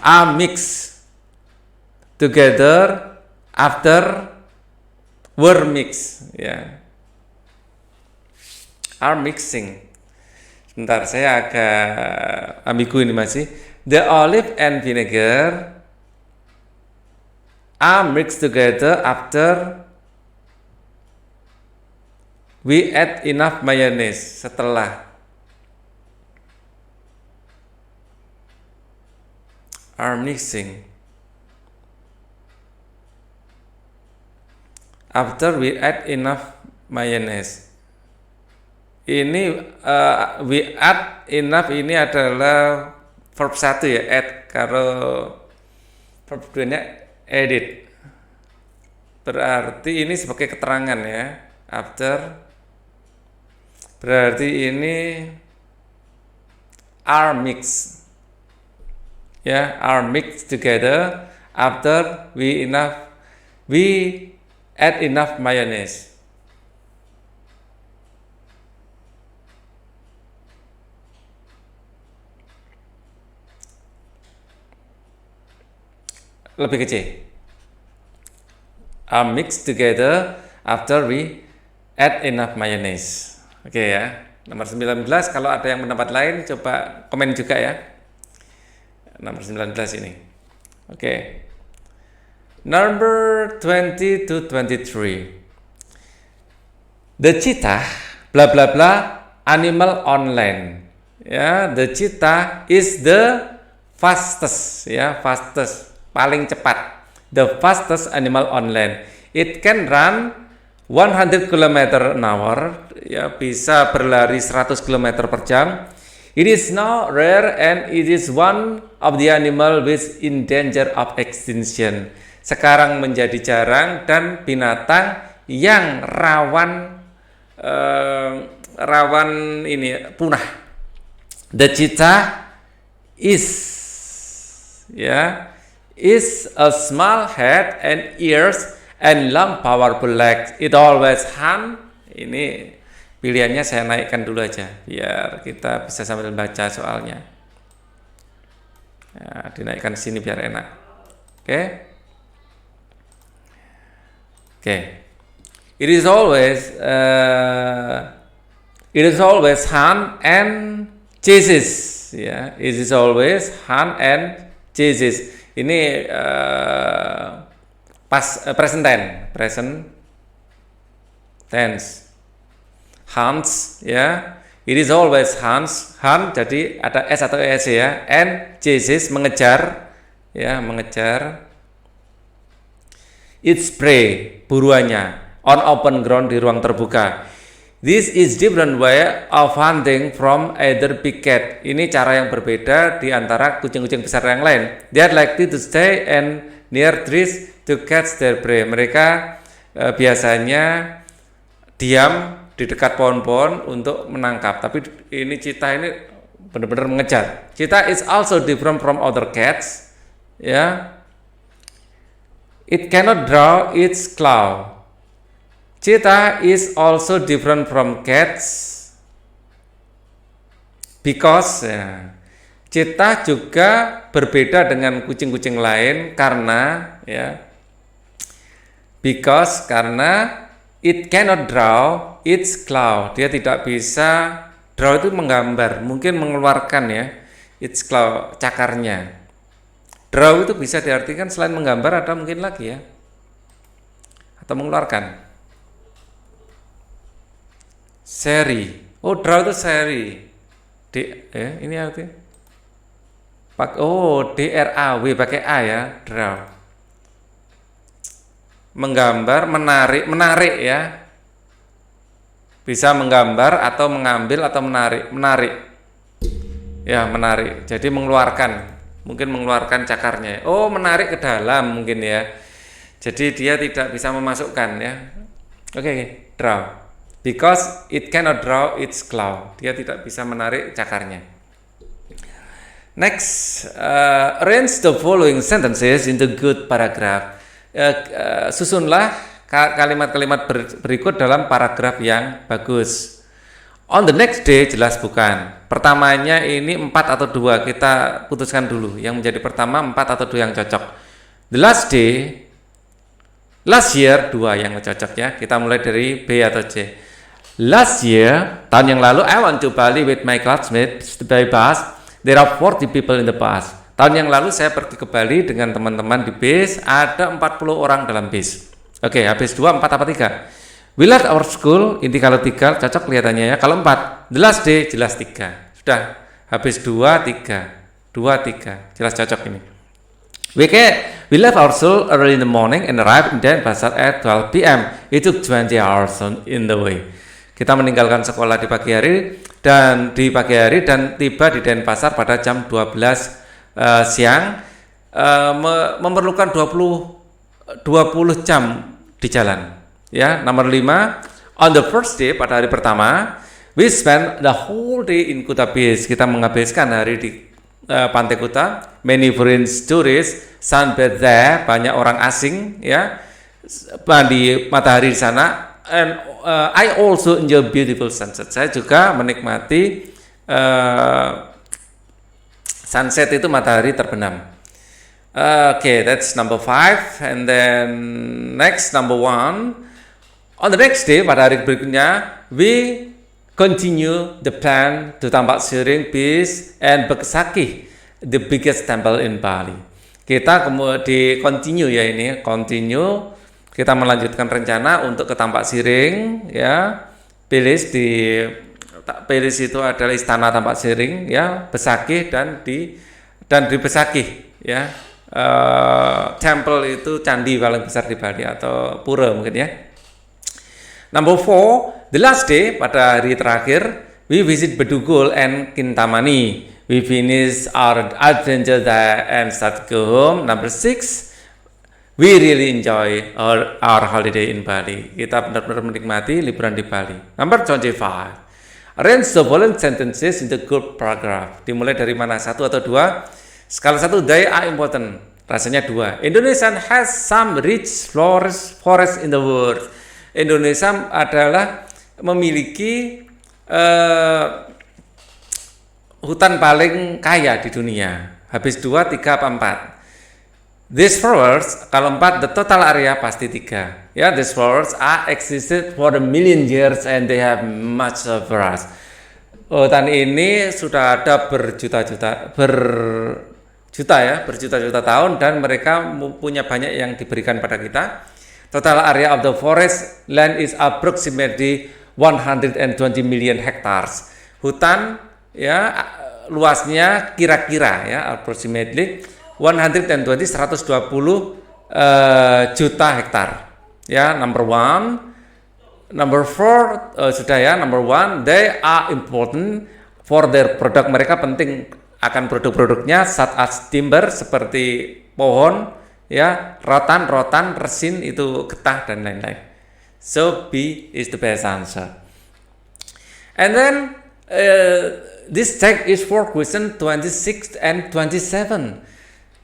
Are mixed together after were mixed. Ya. Are mixing. Sebentar, saya agak ambigu ini masih. The olive and vinegar are mixed together after we add enough mayonnaise. Setelah are mixing after we add enough mayonnaise. Ini we add enough ini adalah verb 1 ya, add. Kalau verb 2-nya edit. Berarti ini sebagai keterangan ya. After, berarti ini are mixed. Ya, are mixed together after we add enough mayonnaise. Lebih kecil. Are mixed together after we add enough mayonnaise. Oke ya. Nomor 19, kalau ada yang pendapat lain coba komen juga ya. Nomor 19 ini. Oke. Number 20 to 23. The cheetah bla bla bla animal on land. Ya, the cheetah is the fastest ya, fastest, paling cepat. The fastest animal on land. It can run 100 km an hour, ya, bisa berlari 100 km per jam. It is now rare and it is one of the animal which in danger of extinction. Sekarang menjadi jarang dan binatang yang rawan rawan ini punah. The cheetah is a small head and ears and long powerful legs. It always hunt. Ini pilihannya saya naikkan dulu aja biar kita bisa sambil baca soalnya. Ya, dinaikkan sini biar enak. Oke. It is always hunt and chases. Ya, it is always hunt and chases. Ini present tense. Hunts, ya. It is always hunts. Hunt jadi ada s atau es ya. And chases mengejar, ya, mengejar. It's prey, buruannya. On open ground, di ruang terbuka. This is different way of hunting from other big cat. Ini cara yang berbeda di antara kucing-kucing besar yang lain. They are likely to stay and near trees to catch their prey. Mereka biasanya diam di dekat pohon-pohon untuk menangkap. Tapi ini cheetah ini benar-benar mengejar. Cheetah is also different from other cats. Ya. It cannot draw its claw. Cheetah is also different from cats because cheetah juga berbeda dengan kucing-kucing lain karena karena it cannot draw its claw. Dia tidak bisa, draw itu menggambar, mungkin mengeluarkan ya, its claw, cakarnya. Draw itu bisa diartikan selain menggambar ada mungkin lagi ya, atau mengeluarkan. Seri, draw itu seri. Ini artinya. DRAW pakai A ya, draw. Menggambar, menarik ya. Bisa menggambar atau mengambil atau menarik. Ya, menarik. Jadi mengeluarkan, mungkin mengeluarkan cakarnya. Menarik ke dalam mungkin ya. Jadi dia tidak bisa memasukkan ya. Oke, draw. Because it cannot draw its claw. Dia tidak bisa menarik cakarnya. Next, arrange the following sentences into good paragraph. Susunlah kalimat-kalimat berikut dalam paragraf yang bagus. On the next day, jelas bukan. Pertamanya ini 4 atau 2, kita putuskan dulu. Yang menjadi pertama 4 atau 2 yang cocok. The last day, last year 2 yang cocok ya. Kita mulai dari B atau C. Last year, tahun yang lalu, I went to Bali with my classmates by bus. There are 40 people in the bus. Tahun yang lalu saya pergi ke Bali dengan teman-teman di bis, ada 40 orang dalam bis. Oke, habis 2, 4 apa 3? We left our school, ini kalau 3 cocok kelihatannya ya. Kalau 4, the last day jelas 3. Sudah, habis 2, 3. 2, 3, jelas cocok ini. We left our school early in the morning and arrived in Denpasar at 12 p.m. It took 20 hours in the way. Kita meninggalkan sekolah di pagi hari dan tiba di Denpasar pada jam 12 siang, memerlukan 20 jam di jalan. Ya, nomor 5, on the first day, pada hari pertama, we spent the whole day in Kuta Beach. Kita menghabiskan hari di Pantai Kuta. Many foreign tourists sunbathe there, banyak orang asing ya, mandi matahari di sana. And I also enjoy beautiful sunset. Saya juga menikmati sunset, itu matahari terbenam. That's number 5. And then next, number 1. On the next day, pada hari berikutnya, we continue the plan to Tambak Siring Beach and Bekasaki, the biggest temple in Bali. Kita kemudian continue. Kita melanjutkan rencana untuk ke Tambak Siring ya. Beach itu adalah istana Tambak Siring ya, Besakih dan di Besakih ya. Temple itu candi paling besar di Bali atau pura mungkin ya. Number 4, the last day, pada hari terakhir, we visit Bedugul and Kintamani. We finish our adventure there and start to go home. Number 6, we really enjoy our holiday in Bali. Kita benar-benar menikmati liburan di Bali. Number 25, Arrange the following sentences into group paragraph. Dimulai dari mana? Satu atau dua? Skala satu, they are important. Rasanya dua. Indonesia has some rich forest in the world. Indonesia adalah memiliki hutan paling kaya di dunia. Habis dua, tiga, apa empat? These forests, kalau empat, the total area pasti tiga. Ya, these forests are existed for a million years and they have much forest. Hutan ini sudah ada berjuta-juta tahun dan mereka punya banyak yang diberikan pada kita. Total area of the forest land is approximately 120 million hectares. Hutan ya luasnya kira-kira ya approximately 120 juta hektar. Ya, number four sudah ya, number one, they are important for their product. Mereka penting akan produk-produknya such as timber seperti pohon, ya, rotan, resin itu getah dan lain-lain. So B is the best answer. And then this text is for question 26 and 27.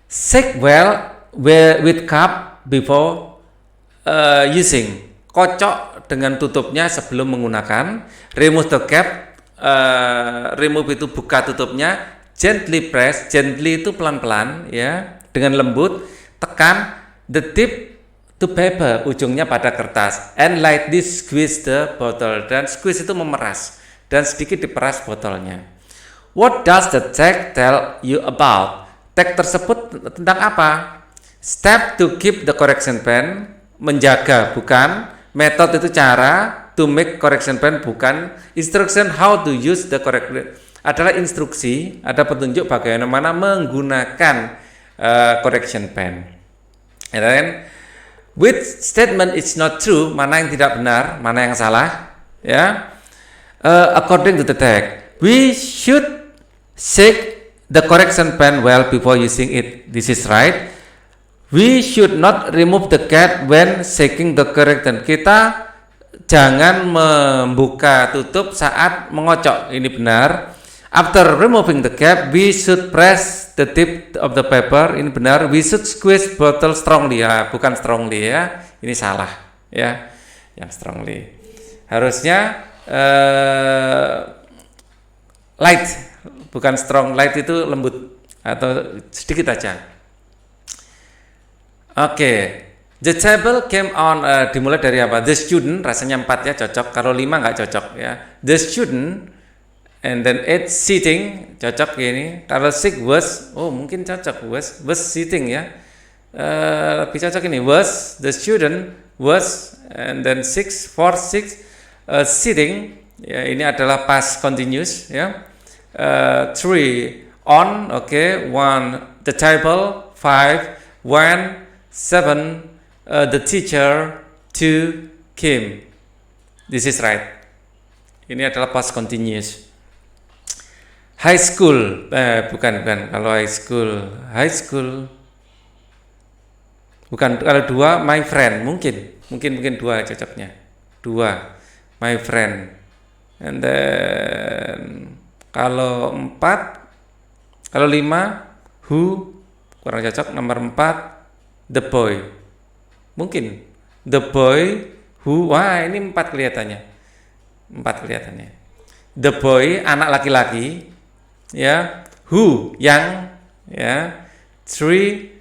Shake well with cup before using. Kocok dengan tutupnya sebelum menggunakan. Remove the cap. Remove itu buka tutupnya. Gently press. Gently itu pelan-pelan ya, dengan lembut. Tekan the tip to paper, ujungnya pada kertas. And lightly squeeze the bottle. Dan squeeze itu memeras dan sedikit diperas botolnya. What does the text tell you about? Teks tersebut tentang apa? Step to keep the correction pen, menjaga bukan. Method itu cara, to make correction pen bukan. Instruction how to use the correction adalah instruksi, ada petunjuk bagaimana menggunakan correction pen. And then, which statement is not true, mana yang tidak benar, mana yang salah, ya. According to the text, we should shake the correction pen well before using it. This is right. We should not remove the cap when shaking the correction. Kita jangan membuka tutup saat mengocok. Ini benar. After removing the cap, we should press the tip of the paper. Ini benar. We should squeeze bottle strongly. Ya, bukan strongly ya. Ini salah ya. Yang strongly. Harusnya light. Bukan strong, light itu lembut atau sedikit aja. Oke, the table came on, dimulai dari apa? The student, rasanya 4 ya, cocok. Kalau 5 nggak cocok ya. The student, and then 8 sitting, cocok ini. Kalau 6 was, mungkin cocok, was sitting ya. Lebih cocok ini, was, the student was, and then 6 sitting, ya ini adalah past continuous ya. 3 on, okay, 1 the table, 5 when, 7 the teacher, 2 came. This is right. Ini adalah past continuous. High school, bukan kalau high school bukan. Kalau 2 my friend, mungkin 2 cocoknya, 2 my friend. And then kalau 4, kalau 5 who, kurang cocok. Nomor 4 the boy, mungkin the boy who, ini 4 kelihatannya. The boy, anak laki-laki ya, who, yang ya. 3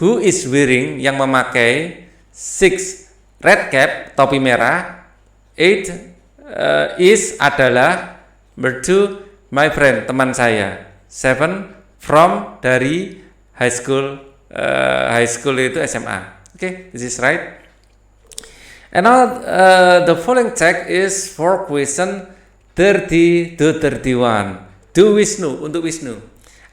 who is wearing, yang memakai. 6 red cap, topi merah. 8 is adalah. Number 2 my friend, teman saya. 7 from, dari. High school itu SMA. Okay, this is right. And now the following text is for question 30 to 31. To Wisnu, untuk Wisnu.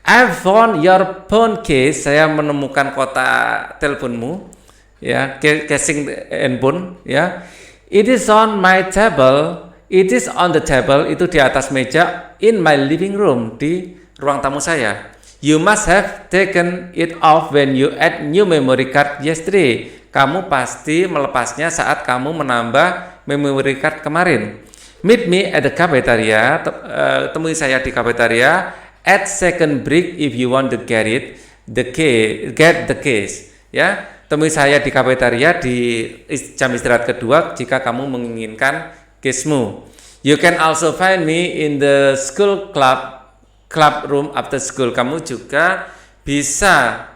I found your phone case. Saya menemukan kotak teleponmu. Ya, casing handphone. Ya, it is on my table. It is on the table, itu di atas meja, in my living room, di ruang tamu saya. You must have taken it off when you add new memory card yesterday. Kamu pasti melepasnya saat kamu menambah memory card kemarin. Meet me at the cafeteria. Temui saya di cafeteria at second break if you want to get the case. Ya, temui saya di cafeteria di jam istirahat kedua jika kamu menginginkan case-mu. You can also find me in the school club room after school. Kamu juga bisa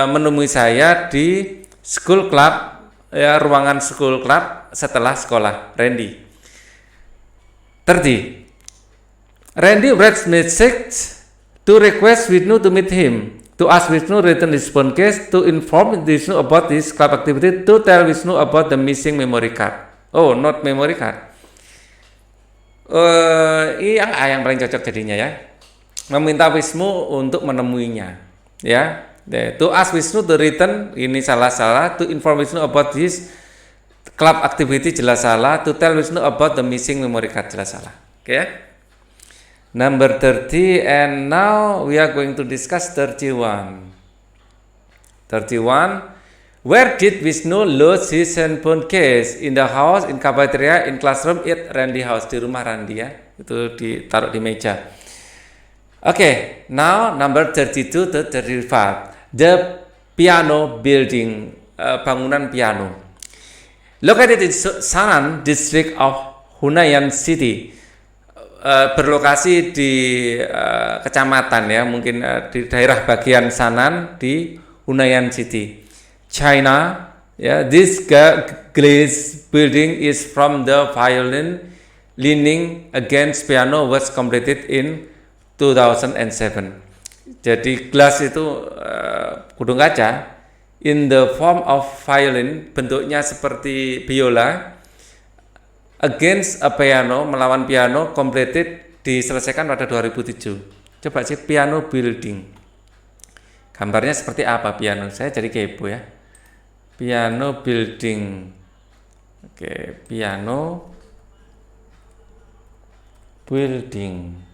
menemui saya di school club, ya, ruangan school club setelah sekolah. Randy. 30. Randy writes message to request Wisnu to meet him, to ask Wisnu return his phone case, to inform Wisnu about his club activity, to tell Wisnu about the missing memory card. Oh, not memory card. Ini yang paling cocok jadinya, ya. Meminta Wisnu untuk menemuinya, ya. To ask Wisnu to return, ini salah. To inform Wisnu about his club activity, jelas salah. To tell Wisnu about the missing memory card, jelas salah. Oke, ya. Number 30, and now we are going to discuss 31. 31. Where did Wisnu lose his handphone case? In the house, in cafeteria, in classroom, at Randy house. Di rumah Randy, ya. Itu ditaruh di meja. Okay, now number 32 to 35. The piano building, bangunan piano. Located in Sanan district of Hunayan City. Berlokasi di kecamatan, ya, mungkin di daerah bagian Sanan di Hunayan City, China. Ya, this glass building is from the violin leaning against piano was completed in 2007. Jadi glass itu kudung kaca in the form of violin, bentuknya seperti biola, against a piano, melawan piano, completed, diselesaikan pada 2007. Coba cek piano building. Gambarnya seperti apa piano? Saya jadi kepo, ya. Piano building. Oke, piano building.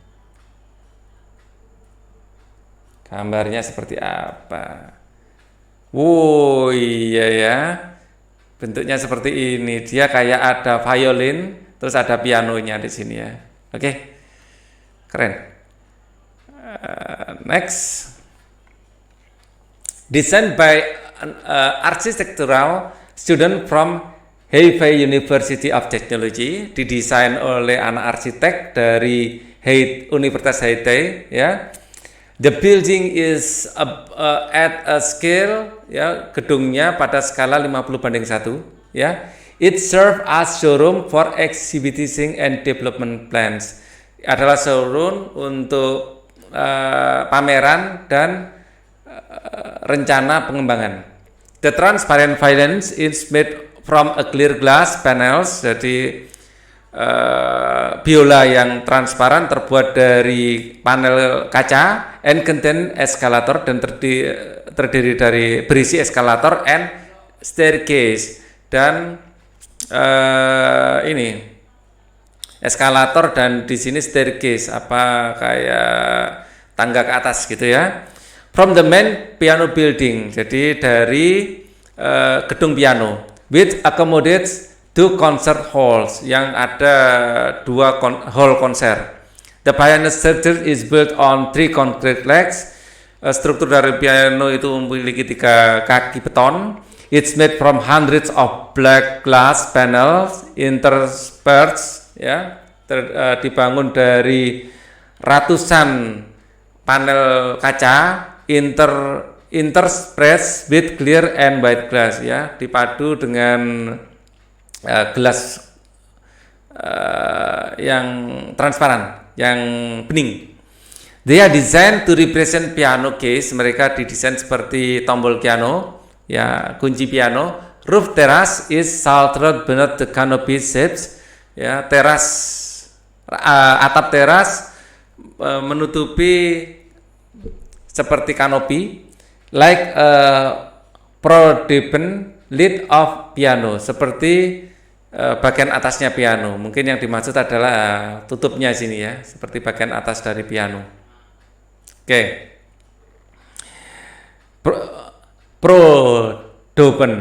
Gambarnya seperti apa? Wow, iya, ya. Bentuknya seperti ini. Dia kayak ada violin, terus ada pianonya di sini, ya. Oke, keren. Next, designed by an architectural student from Hefei University of Technology, didesain oleh anak arsitek dari Universitas Hefei, ya. The building is at a scale, ya, gedungnya pada skala 50:1, ya. It serve as showroom for exhibiting and development plans. Adalah showroom untuk pameran dan rencana pengembangan. The transparent violins is made from a clear glass panels. Jadi biola yang transparan terbuat dari panel kaca, and contain escalator, dan terdiri dari berisi eskalator and staircase, dan ini eskalator dan di sini staircase, apa kayak tangga ke atas gitu, ya. From the main piano building, jadi dari gedung piano, which accommodates 2 concert halls, yang ada 2 hall konser. The piano structure is built on 3 concrete legs. Struktur dari piano itu memiliki 3 kaki beton. It's made from hundreds of black glass panels interspersed, ya. Dibangun dari ratusan panel kaca interspersed with clear and white glass, ya. Dipadu dengan gelas yang transparan, yang bening. They are designed to represent piano case. Mereka didesain seperti tombol piano, ya, kunci piano. Roof terrace is sheltered beneath the canopy shapes, ya. Teras, atap teras menutupi seperti kanopi, like a protubent lid of piano, seperti bagian atasnya piano. Mungkin yang dimaksud adalah tutupnya sini, ya, seperti bagian atas dari piano. Oke. Prodopen,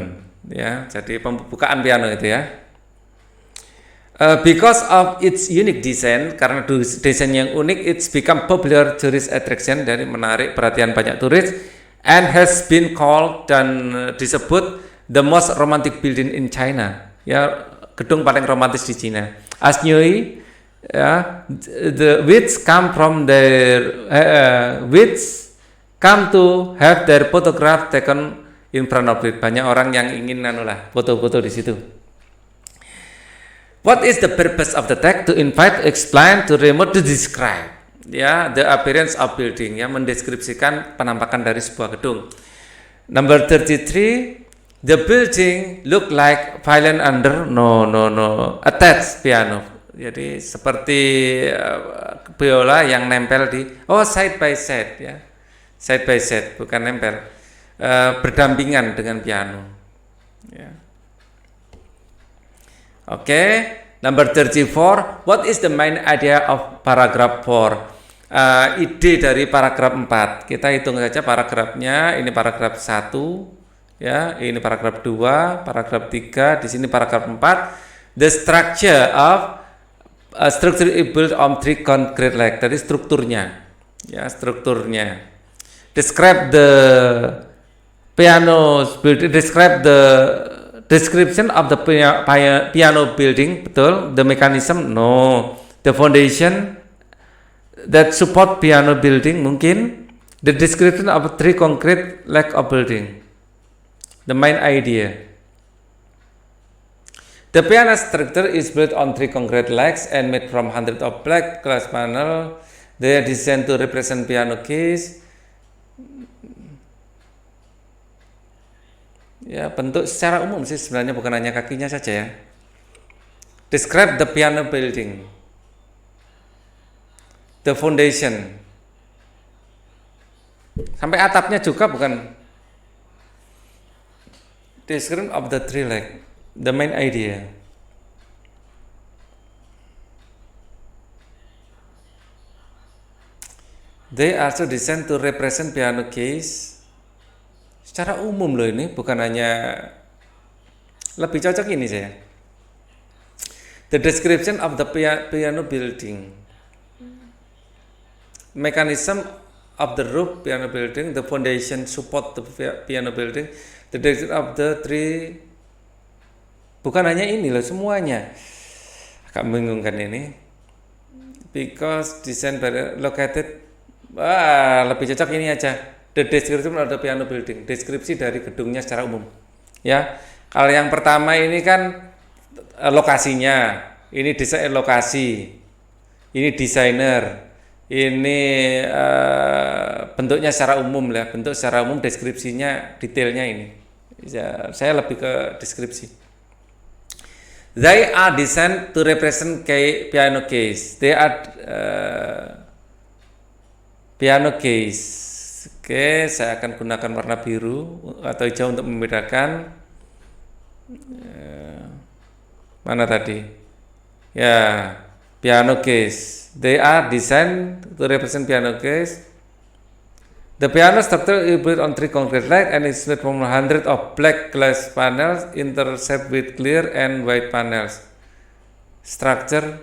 ya. Jadi pembukaan piano itu, ya. Because of its unique design, karena desain yang unik, it's become popular tourist attraction, dari menarik perhatian banyak turis, and has been called, dan disebut the most romantic building in China, ya, gedung paling romantis di Cina. Asnyui, ya, the which come from their which come to have their photograph taken in front of it. Banyak orang yang ingin foto-foto di situ. What is the purpose of the text? To invite, explain, to remote, to describe. Ya, the appearance of building, ya, mendeskripsikan penampakan dari sebuah gedung. Number 33, the building look like violin under attached piano. Jadi seperti biola yang nempel di side by side, ya. Side by side, bukan nempel. Berdampingan dengan piano. Ya. Oke, number 34. What is the main idea of paragraph 4? Ide dari paragraf 4. Kita hitung saja paragrafnya. Ini paragraf 1, ya. Ini paragraf 2, paragraf 3, di sini paragraf 4. The structure is built on 3 concrete legs. Tadi strukturnya. Ya, strukturnya. Describe the piano building. Describe the description of the piano building, betul. The mechanism, no. The foundation that support piano building, mungkin. The description of 3 concrete leg of building. The main idea. The piano structure is built on 3 concrete legs and made from hundreds of black glass panel. They are designed to represent piano keys. Ya, bentuk secara umum sih sebenarnya, bukan hanya kakinya saja, ya. Describe the piano building. The foundation. Sampai atapnya juga, bukan. Description of the 3 leg. The main idea. They also designed to represent piano keys. Secara umum loh ini, bukan hanya, lebih cocok ini saya. The description of the piano building. Mechanism of the roof piano building, the foundation support the piano building, the description of the 3. Bukan hanya ini loh, semuanya. Agak membingungkan ini. Because design located, lebih cocok ini aja. The description of the piano building, deskripsi dari gedungnya secara umum, ya. Kalau yang pertama ini kan lokasinya, ini desain lokasi, ini desainer, ini bentuknya secara umum lah, bentuk secara umum, deskripsinya, detailnya ini. Ya, saya lebih ke deskripsi. They are designed to represent piano case. They are piano case. Oke, saya akan gunakan warna biru atau hijau untuk membedakan. Mana tadi? Ya, piano case. They are designed to represent piano case. The piano structure is built on 3 concrete legs and is made from hundreds of black glass panels intersected with clear and white panels. Structure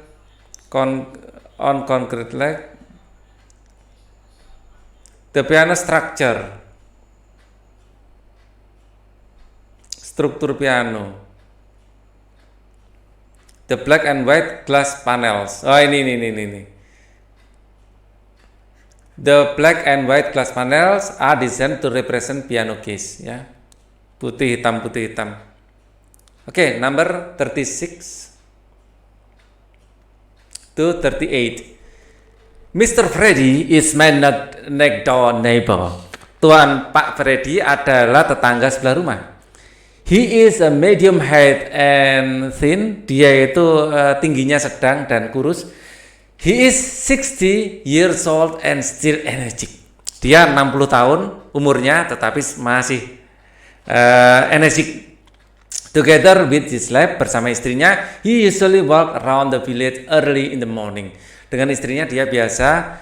on concrete leg. The piano structure, struktur piano. The black and white glass panels. Oh, ini. The black and white glass panels are designed to represent piano case, ya. Putih hitam. Oke, number 36 to 38. Mr. Freddy is my next door neighbor. Tuan Pak Freddy adalah tetangga sebelah rumah. He is a medium height and thin. Dia itu tingginya sedang dan kurus. He is 60 years old and still energetic. Dia 60 tahun umurnya tetapi masih energik. Together with his wife, bersama istrinya, he usually walk around the village early in the morning. Dengan istrinya dia biasa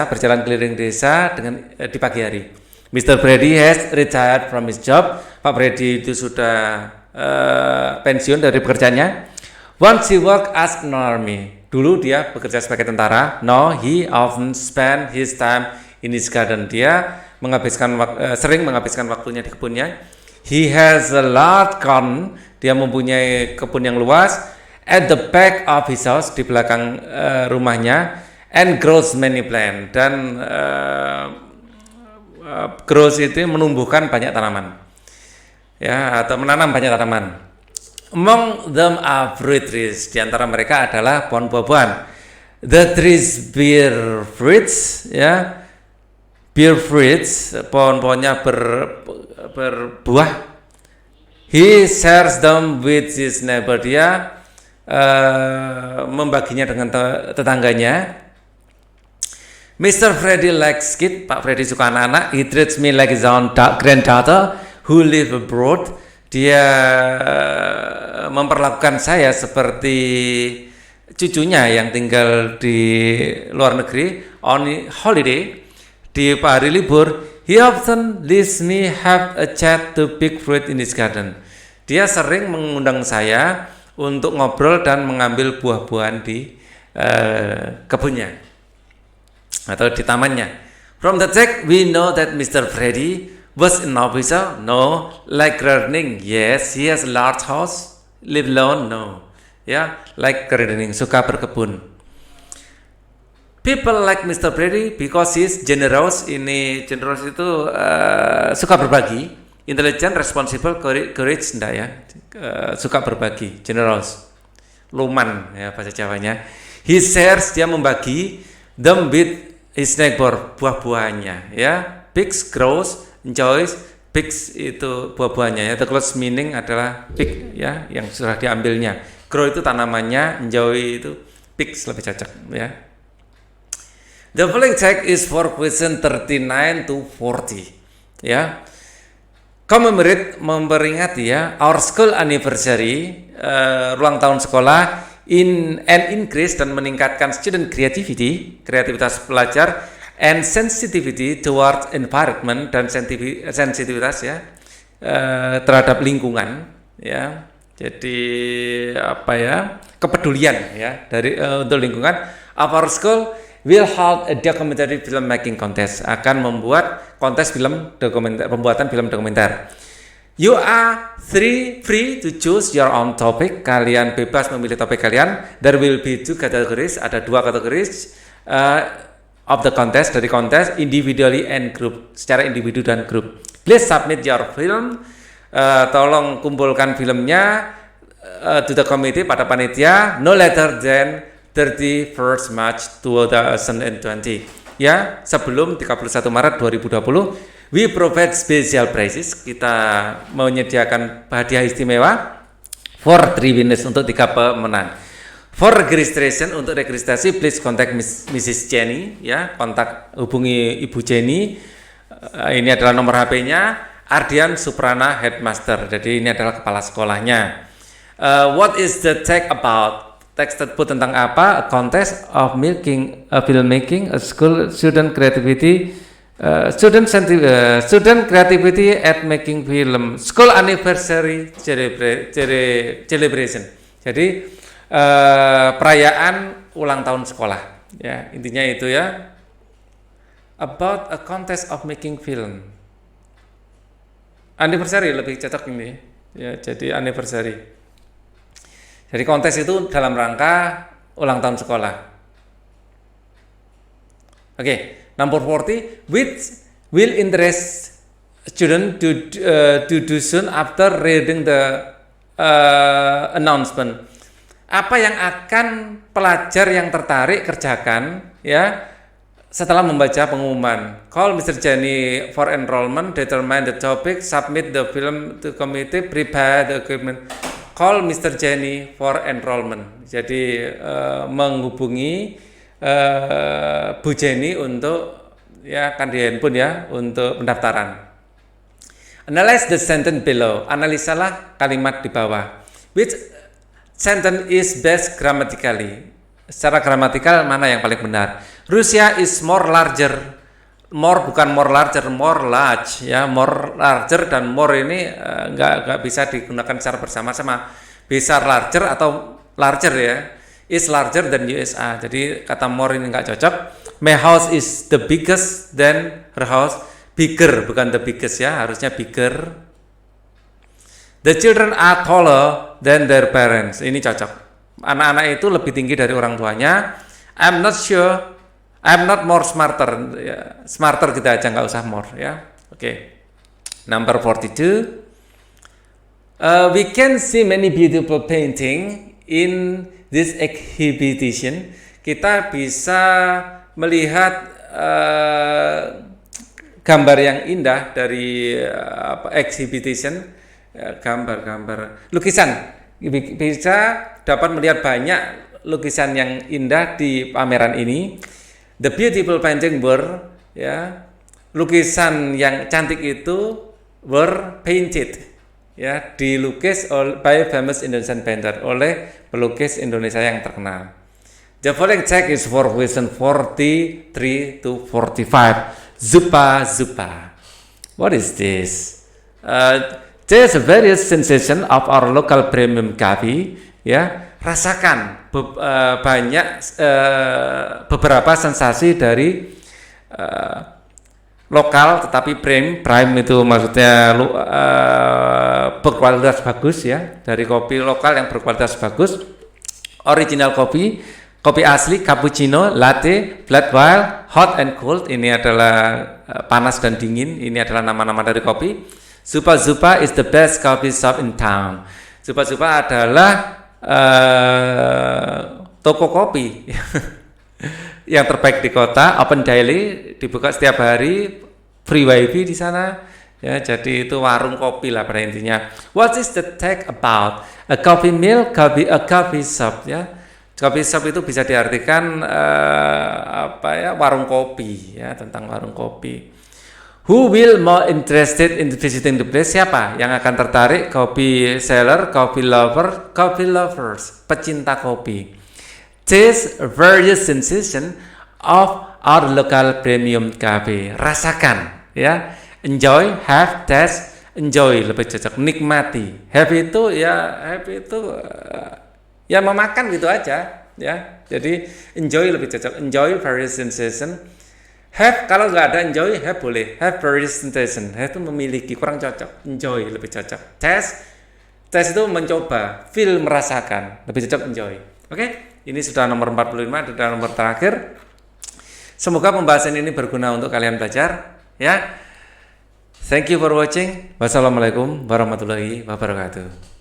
berjalan keliling desa di pagi hari. Mr. Brady has retired from his job. Pak Brady itu sudah pensiun dari pekerjaannya. Once he worked as an army. Dulu dia bekerja sebagai tentara. Now he often spend his time in his garden. Dia sering menghabiskan waktunya di kebunnya. He has a large garden. Dia mempunyai kebun yang luas. At the back of his house, di belakang rumahnya, and grows many plants. Dan grows itu menumbuhkan banyak tanaman, ya, atau menanam banyak tanaman. Among them are fruit trees. Di antara mereka adalah pohon buah-buahan. The trees bear fruits, ya, bear fruits. Pohon-pohonnya berbuah. He shares them with his neighbor. Dia membaginya dengan tetangganya. Mr. Freddy likes kids. Pak Freddy suka anak-anak. He treats me like his own granddaughter who live abroad. Dia memperlakukan saya seperti cucunya yang tinggal di luar negeri. On holiday, di hari libur, he often leaves me have a chat to pick fruit in his garden. Dia sering mengundang saya untuk ngobrol dan mengambil buah-buahan di kebunnya atau di tamannya. From the text, we know that Mr. Freddy was an officer. No. Like gardening, yes. He has a large house. Live alone, no. Ya, like gardening, suka berkebun. People like Mr. Freddy because he is generous. Ini generous itu suka berbagi. Intelligent, responsible, courage, enggak ya. Suka berbagi, generous. Luman ya bahasa Jawanya. He shares, dia membagi them with his neighbor, buah-buahannya ya. Pigs grows, enjoys. Pigs itu buah-buahannya ya. The close meaning adalah pig ya, yang sudah diambilnya. Grow itu tanamannya, enjoy itu pigs lebih cocok ya. The following text is for question 39 to 40 ya. Commemorate, memperingati ya, our school anniversary, ulang tahun sekolah, increase dan meningkatkan student creativity, kreativitas pelajar, and sensitivity towards environment, dan sensitivitas ya terhadap lingkungan ya. Jadi apa ya, kepedulian ya dari untuk lingkungan. Our school will hold a documentary film making contest, akan membuat kontes film dokumenter, pembuatan film dokumenter. You are free to choose your own topic. Kalian bebas memilih topik kalian. There will be 2 categories. Ada 2 kategoris of the contest, dari kontes, individually and group, secara individu dan grup. Please submit your film. Tolong kumpulkan filmnya to the committee, pada panitia, no later than 31st March 2020. Ya, sebelum 31 Maret 2020. We provide special prizes. Kita menyediakan hadiah istimewa for 3 winners, untuk 3 pemenang. For registration, untuk registrasi, please contact Mrs. Jenny ya, hubungi Ibu Jenny. Ini adalah nomor HP-nya. Ardian Suprana, headmaster. Jadi ini adalah kepala sekolahnya. What is the text about? Teks tersebut tentang apa? A contest of making filmmaking, a school student creativity, student creativity at making film, school anniversary celebration. Jadi perayaan ulang tahun sekolah. Ya, intinya itu ya. About a contest of making film. Anniversary lebih cocok ini. Ya, jadi anniversary. Jadi kontes itu dalam rangka ulang tahun sekolah. Oke, number 40, which will interest student to do soon after reading the announcement. Apa yang akan pelajar yang tertarik kerjakan ya setelah membaca pengumuman? Call Mr. Jenny for enrollment, determine the topic, submit the film to committee, prepare the equipment. Call Mr. Jenny for enrollment. Jadi menghubungi Bu Jenny untuk ya, kan di handphone ya, untuk pendaftaran. Analyze the sentence below. Analisalah kalimat di bawah. Which sentence is best grammatically? Secara gramatikal mana yang paling benar? Russia is more larger. More bukan more larger, more large ya. More larger dan more ini nggak bisa digunakan secara bersama-sama. Bisa larger atau larger ya. Is larger than USA. Jadi kata more ini nggak cocok. My house is the biggest than her house. Bigger, bukan the biggest ya, harusnya bigger. The children are taller than their parents. Ini cocok. Anak-anak itu lebih tinggi dari orang tuanya. I'm not sure. I'm not more smarter. Ya, smarter kita aja, nggak usah more ya. Oke. Number 42. We can see many beautiful painting in this exhibition. Kita bisa melihat gambar yang indah dari exhibition, gambar-gambar lukisan. Bisa dapat melihat banyak lukisan yang indah di pameran ini. The beautiful painting were, ya, lukisan yang cantik itu were painted, ya, dilukis by famous Indonesian painter, oleh pelukis Indonesia yang terkenal. The following check is for question 43 to 45. Zupa Zupa. What is this? There's a various sensation of our local premium coffee. Ya, rasakan banyak beberapa sensasi dari lokal tetapi prime itu maksudnya berkualitas bagus ya, dari kopi lokal yang berkualitas bagus. Original kopi, kopi asli, cappuccino, latte, flat white, hot and cold. Ini adalah panas dan dingin. Ini adalah nama-nama dari kopi. Zupa Zupa is the best coffee shop in town. Zupa Zupa adalah toko kopi yang terbaik di kota. Open daily, dibuka setiap hari. Free wifi di sana. Ya, jadi itu warung kopi lah pada intinya. What is the tag about? A coffee mill, a coffee shop ya. Coffee shop itu bisa diartikan warung kopi ya, tentang warung kopi. Who will more interested in visiting the place? Siapa yang akan tertarik? Coffee seller, coffee lover, coffee lovers, pecinta kopi. Taste various sensation of our local premium coffee. Rasakan ya. Enjoy, have, taste, enjoy lebih cocok, nikmati. Have itu ya memakan gitu aja ya. Jadi enjoy lebih cocok, enjoy various sensation. Have kalau nggak ada enjoy, have boleh. Have various sensation, have itu memiliki, kurang cocok. Enjoy lebih cocok. Taste itu mencoba, feel merasakan, lebih cocok enjoy. Oke, ini sudah nomor 45, sudah nomor terakhir. Semoga pembahasan ini berguna untuk kalian belajar ya. Thank you for watching. Wassalamualaikum warahmatullahi wabarakatuh.